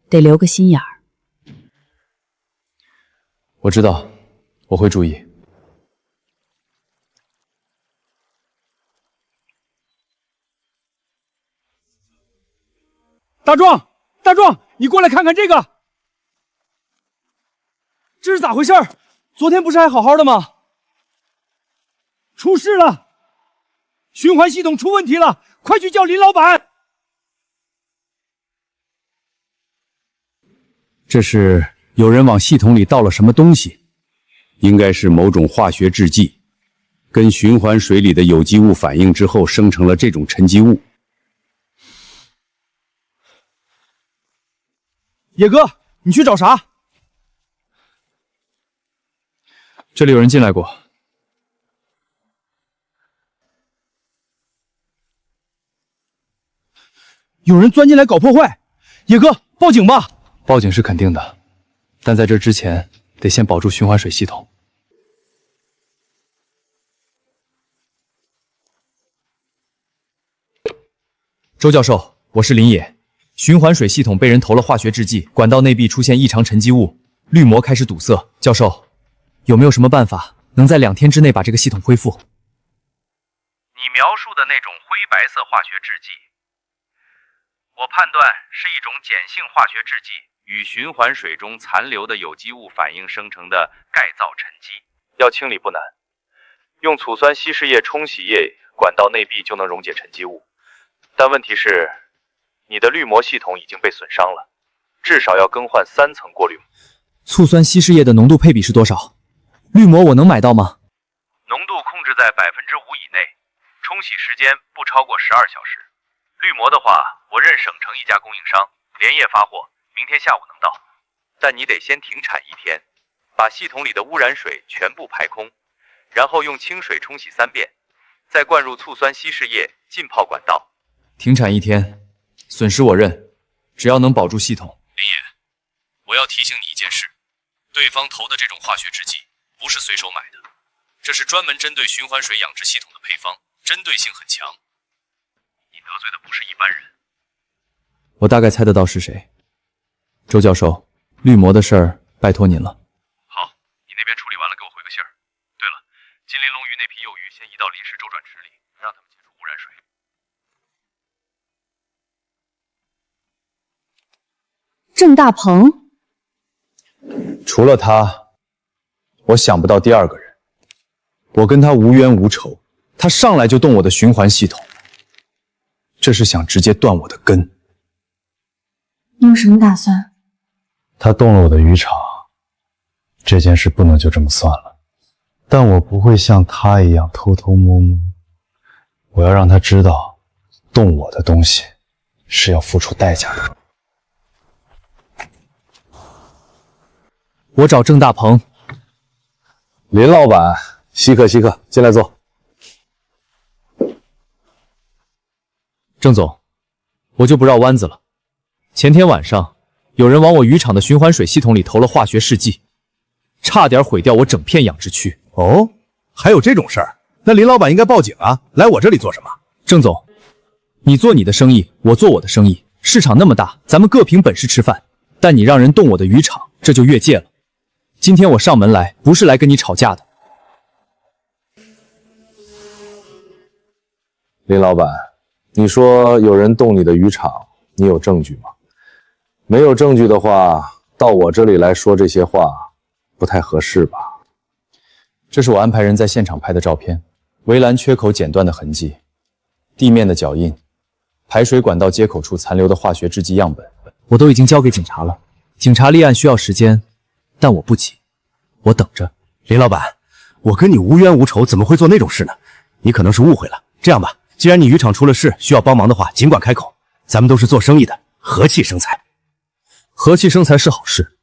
得留个心眼儿。我知道，我会注意。大壮，大壮，你过来看看这个，这是咋回事？昨天不是还好好的吗？出事了，循环系统出问题了，快去叫林老板。这是有人往系统里倒了什么东西，应该是某种化学制剂，跟循环水里的有机物反应之后生成了这种沉积物。野哥，你去找啥？这里有人进来过。有人钻进来搞破坏，野哥，报警吧！报警是肯定的，但在这之前得先保住循环水系统。周教授，我是林野。循环水系统被人投了化学制剂，管道内壁出现异常沉积物，滤膜开始堵塞。教授，有没有什么办法能在2天之内把这个系统恢复？你描述的那种灰白色化学制剂，我判断是一种碱性化学制剂与循环水中残留的有机物反应生成的钙造沉积。要清理不难，用醋酸稀释液冲洗液，管道内壁就能溶解沉积物。但问题是，你的滤膜系统已经被损伤了，至少要更换3层过滤膜。醋酸稀释液的浓度配比是多少？滤膜我能买到吗？浓度控制在5%以内，冲洗时间不超过12小时。滤膜的话，我认省城一家供应商，连夜发货，明天下午能到。但你得先停产1天，把系统里的污染水全部排空，然后用清水冲洗3遍，再灌入醋酸稀释液浸泡管道。停产1天，损失我认，只要能保住系统。林野，我要提醒你一件事，对方投的这种化学制剂不是随手买的，这是专门针对循环水养殖系统的配方，针对性很强。你得罪的不是一般人。我大概猜得到是谁。周教授，滤膜的事儿拜托您了。好，你那边处理完了给我回个信儿。对了，金鳞龙鱼那批幼鱼先移到临时周转池里，让他们接触污染水。郑大鹏，除了他，我想不到第二个人。我跟他无冤无仇，他上来就动我的循环系统，这是想直接断我的根。你有什么打算？他动了我的渔场，这件事不能就这么算了。但我不会像他一样偷偷摸摸，我要让他知道，动我的东西是要付出代价的。我找郑大鹏。林老板，稀客稀客，进来坐。郑总，我就不绕弯子了。前天晚上，有人往我渔场的循环水系统里投了化学试剂，差点毁掉我整片养殖区。哦，还有这种事儿？那林老板应该报警啊！来我这里做什么？郑总，你做你的生意，我做我的生意，市场那么大，咱们各凭本事吃饭。但你让人动我的渔场，这就越界了。今天我上门来，不是来跟你吵架的。林老板，你说有人动你的渔场，你有证据吗？没有证据的话，到我这里来说这些话，不太合适吧？这是我安排人在现场拍的照片，围栏缺口剪断的痕迹，地面的脚印，排水管道接口处残留的化学制剂样本，我都已经交给警察了。警察立案需要时间，但我不急，我等着。林老板，我跟你无冤无仇，怎么会做那种事呢？你可能是误会了。这样吧，既然你渔场出了事，需要帮忙的话，尽管开口，咱们都是做生意的，和气生财。和气生财是好事，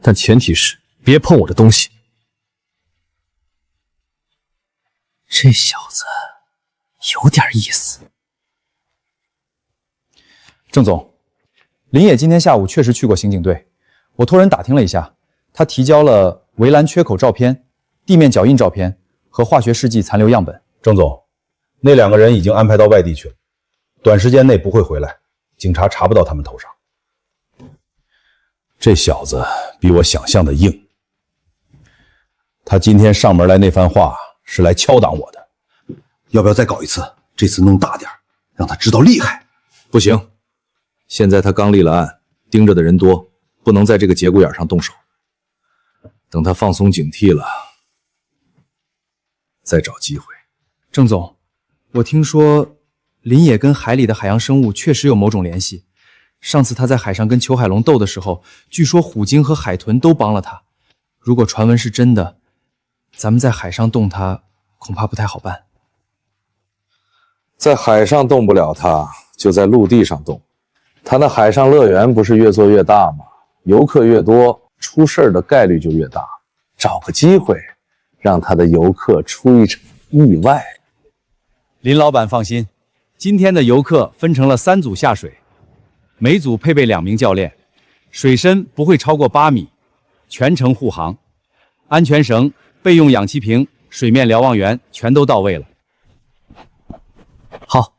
但前提是别碰我的东西。这小子有点意思。郑总，林野今天下午确实去过刑警队，我托人打听了一下，他提交了围栏缺口照片、地面脚印照片和化学试剂残留样本。郑总，那2个人已经安排到外地去了，短时间内不会回来，警察查不到他们头上。这小子比我想象的硬，他今天上门来那番话是来敲打我的，要不要再搞一次？这次弄大点，让他知道厉害。不行，现在他刚立了案，盯着的人多，不能在这个节骨眼上动手。等他放松警惕了，再找机会。郑总，我听说林野跟海里的海洋生物确实有某种联系，上次他在海上跟裘海龙斗的时候，据说虎鲸和海豚都帮了他。如果传闻是真的，咱们在海上动他，恐怕不太好办。在海上动不了他，就在陆地上动。他那海上乐园不是越做越大吗？游客越多，出事儿的概率就越大。找个机会，让他的游客出一场意外。林老板放心，今天的游客分成了3组下水，每组配备2名教练，水深不会超过8米，全程护航，安全绳、备用氧气瓶、水面瞭望员全都到位了。好，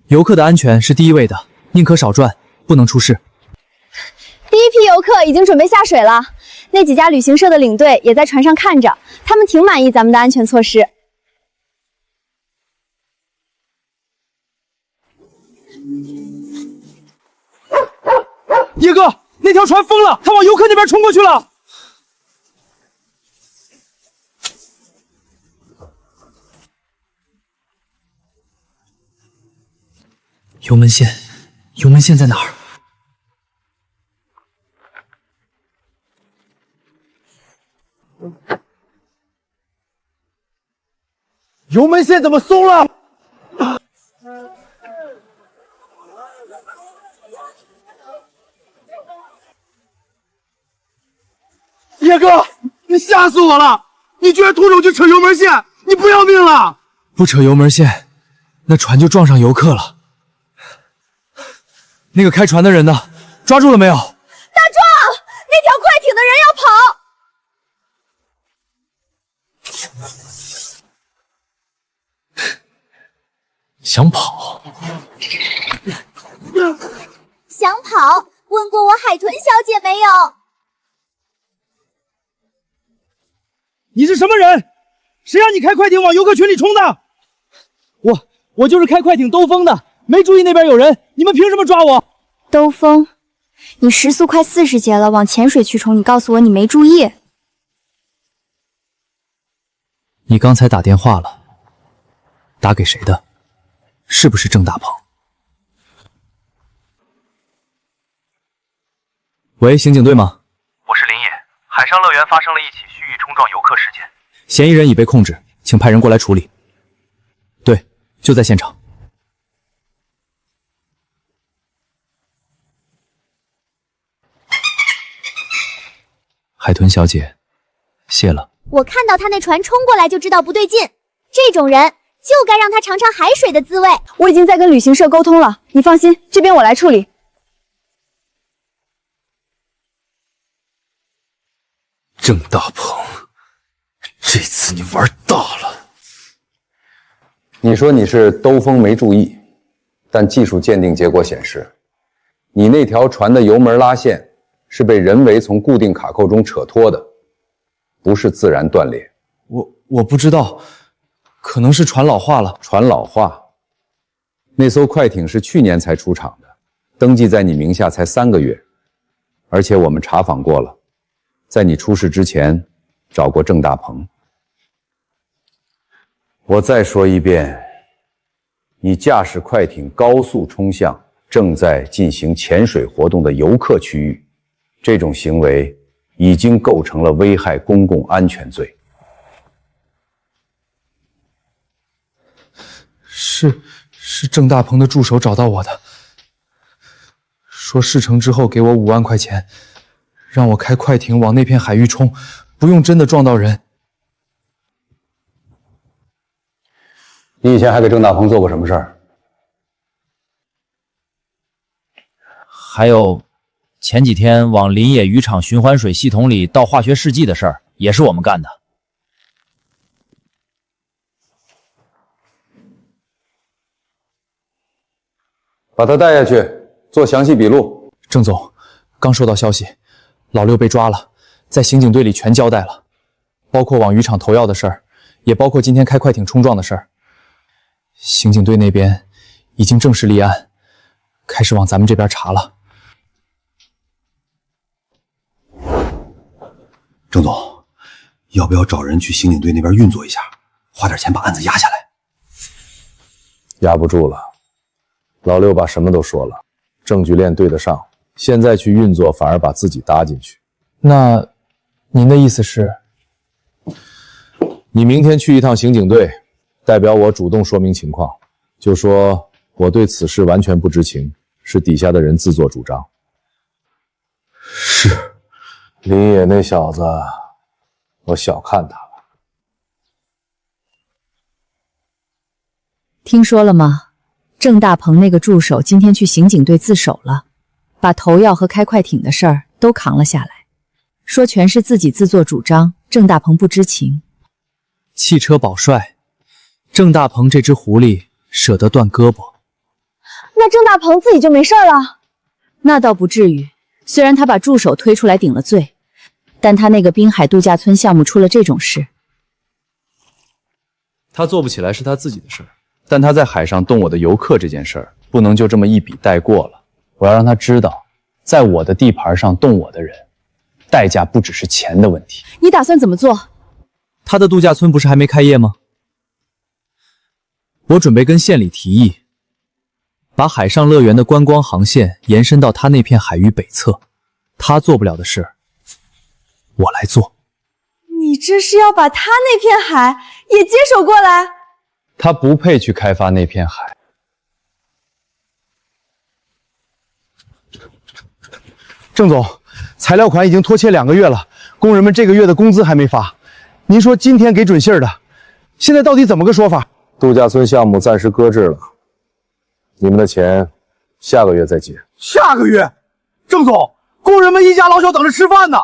游客的安全是第一位的，宁可少赚，不能出事。第一批游客已经准备下水了，那几家旅行社的领队也在船上看着，他们挺满意咱们的安全措施。叶哥，那条船疯了，它往游客那边冲过去了。油门线，油门线在哪儿？油门线怎么松了？叶哥，你吓死我了！你居然徒手去扯油门线，你不要命了？不扯油门线，那船就撞上游客了。那个开船的人呢？抓住了没有？大壮，那条快艇的人要跑！想跑？想跑？问过我海豚小姐没有？你是什么人？谁让你开快艇往游客群里冲的？我就是开快艇兜风的，没注意那边有人，你们凭什么抓我？兜风？你时速快40节了，往浅水区冲，你告诉我你没注意？你刚才打电话了，打给谁的？是不是郑大鹏？喂，刑警队吗？我是林野，海上乐园发生了一起蓄意冲撞游客事件，嫌疑人已被控制，请派人过来处理。对，就在现场。海豚小姐，谢了。我看到他那船冲过来就知道不对劲，这种人就该让他尝尝海水的滋味。我已经在跟旅行社沟通了，你放心，这边我来处理。郑大鹏，这次你玩大了。你说你是兜风没注意，但技术鉴定结果显示，你那条船的油门拉线是被人为从固定卡扣中扯脱的，不是自然断裂。我不知道，可能是船老化了。船老化？那艘快艇是去年才出厂的，登记在你名下才3个月，而且我们查访过了，在你出事之前找过郑大鹏。我再说一遍，你驾驶快艇高速冲向正在进行潜水活动的游客区域，这种行为已经构成了危害公共安全罪。是郑大鹏的助手找到我的，说事成之后给我5万块钱，让我开快艇往那片海域冲，不用真的撞到人。你以前还给郑大鹏做过什么事儿？还有前几天往林野渔场循环水系统里倒化学试剂的事儿，也是我们干的。把他带下去，做详细笔录。郑总，刚收到消息，老六被抓了，在刑警队里全交代了，包括往渔场投药的事儿，也包括今天开快艇冲撞的事儿。刑警队那边已经正式立案，开始往咱们这边查了。郑总，要不要找人去刑警队那边运作一下，花点钱把案子压下来？压不住了。老六把什么都说了，证据链对得上，现在去运作反而把自己搭进去。那您的意思是？你明天去一趟刑警队，代表我主动说明情况，就说我对此事完全不知情，是底下的人自作主张。是，林野那小子，我小看他了。听说了吗？郑大鹏那个助手今天去刑警队自首了，把投药和开快艇的事儿都扛了下来，说全是自己自作主张，郑大鹏不知情。汽车保帅，郑大鹏这只狐狸舍得断胳膊。那郑大鹏自己就没事了？那倒不至于，虽然他把助手推出来顶了罪，但他那个滨海度假村项目出了这种事。他做不起来是他自己的事儿，但他在海上动我的游客这件事儿，不能就这么一笔带过了。我要让他知道，在我的地盘上动我的人，代价不只是钱的问题。你打算怎么做？他的度假村不是还没开业吗？我准备跟县里提议，把海上乐园的观光航线延伸到他那片海域北侧。他做不了的事，我来做。你这是要把他那片海也接手过来？他不配去开发那片海。郑总，材料款已经拖欠2个月了，工人们这个月的工资还没发。您说今天给准信儿的，现在到底怎么个说法？度假村项目暂时搁置了，你们的钱下个月再结。下个月？郑总，工人们一家老小等着吃饭呢。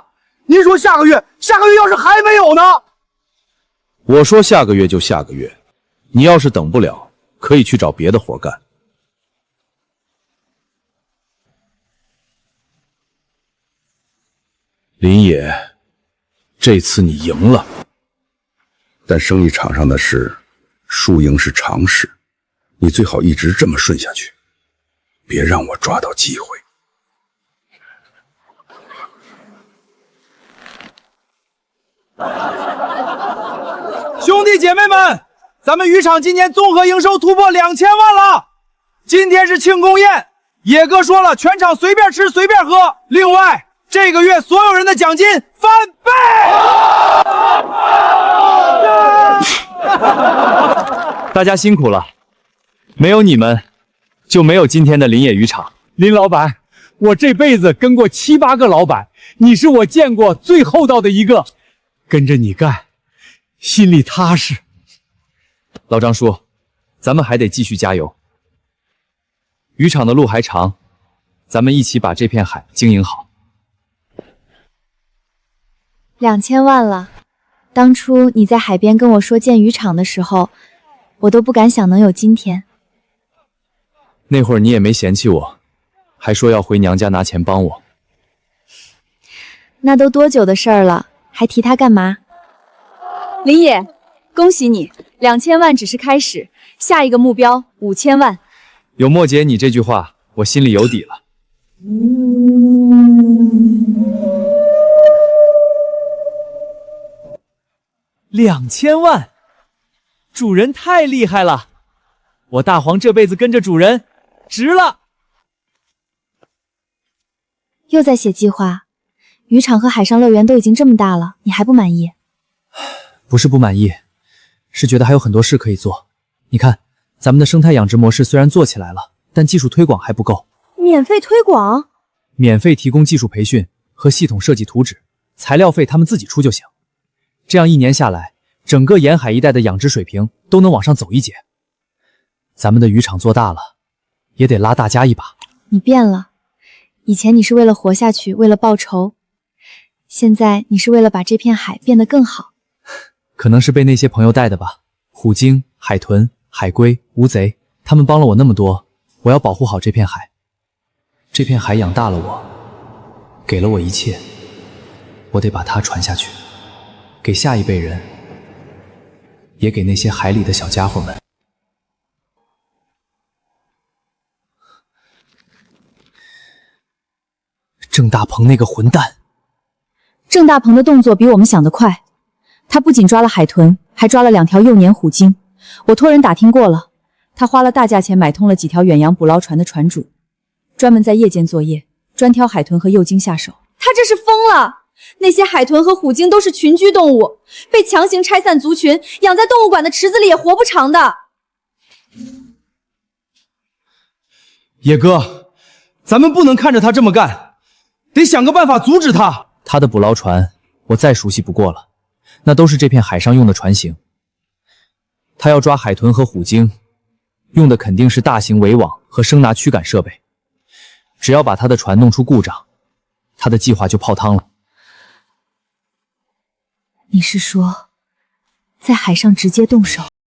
您说下个月要是还没有呢？我说下个月就下个月，你要是等不了，可以去找别的活干。林野，这次你赢了，但生意场上的事，输赢是常事，你最好一直这么顺下去，别让我抓到机会。兄弟姐妹们，咱们渔场今年综合营收突破2000万了！今天是庆功宴，野哥说了，全场随便吃随便喝。另外，这个月所有人的奖金翻倍！大家辛苦了，没有你们，就没有今天的林野渔场。林老板，我这辈子跟过7、8个老板，你是我见过最厚道的一个，跟着你干，心里踏实。老张叔，咱们还得继续加油。渔场的路还长，咱们一起把这片海经营好。2000万了。当初你在海边跟我说建渔场的时候，我都不敢想能有今天。那会儿你也没嫌弃我，还说要回娘家拿钱帮我。那都多久的事儿了，还提他干嘛？林野，恭喜你，2000万只是开始，下一个目标5000万。有莫姐你这句话，我心里有底了。2000万，主人太厉害了！我大黄这辈子跟着主人，值了。又在写计划，渔场和海上乐园都已经这么大了，你还不满意？不是不满意，是觉得还有很多事可以做。你看，咱们的生态养殖模式虽然做起来了，但技术推广还不够。免费推广？免费提供技术培训和系统设计图纸，材料费他们自己出就行。这样1年下来，整个沿海一带的养殖水平都能往上走一截。咱们的渔场做大了，也得拉大家一把。你变了，以前你是为了活下去，为了报仇，现在你是为了把这片海变得更好。可能是被那些朋友带的吧，虎鲸、海豚、海龟、乌贼，他们帮了我那么多，我要保护好这片海。这片海养大了我，给了我一切，我得把它传下去，给下一辈人，也给那些海里的小家伙们。郑大鹏那个混蛋！郑大鹏的动作比我们想得快，他不仅抓了海豚，还抓了2条幼年虎鲸。我托人打听过了，他花了大价钱买通了几条远洋捕捞船的船主，专门在夜间作业，专挑海豚和幼鲸下手。他这是疯了！那些海豚和虎鲸都是群居动物，被强行拆散族群，养在动物馆的池子里也活不长的。野哥，咱们不能看着他这么干，得想个办法阻止他。他的捕捞船我再熟悉不过了，那都是这片海上用的船型。他要抓海豚和虎鲸，用的肯定是大型围网和声呐驱赶设备。只要把他的船弄出故障，他的计划就泡汤了。你是说，在海上直接动手？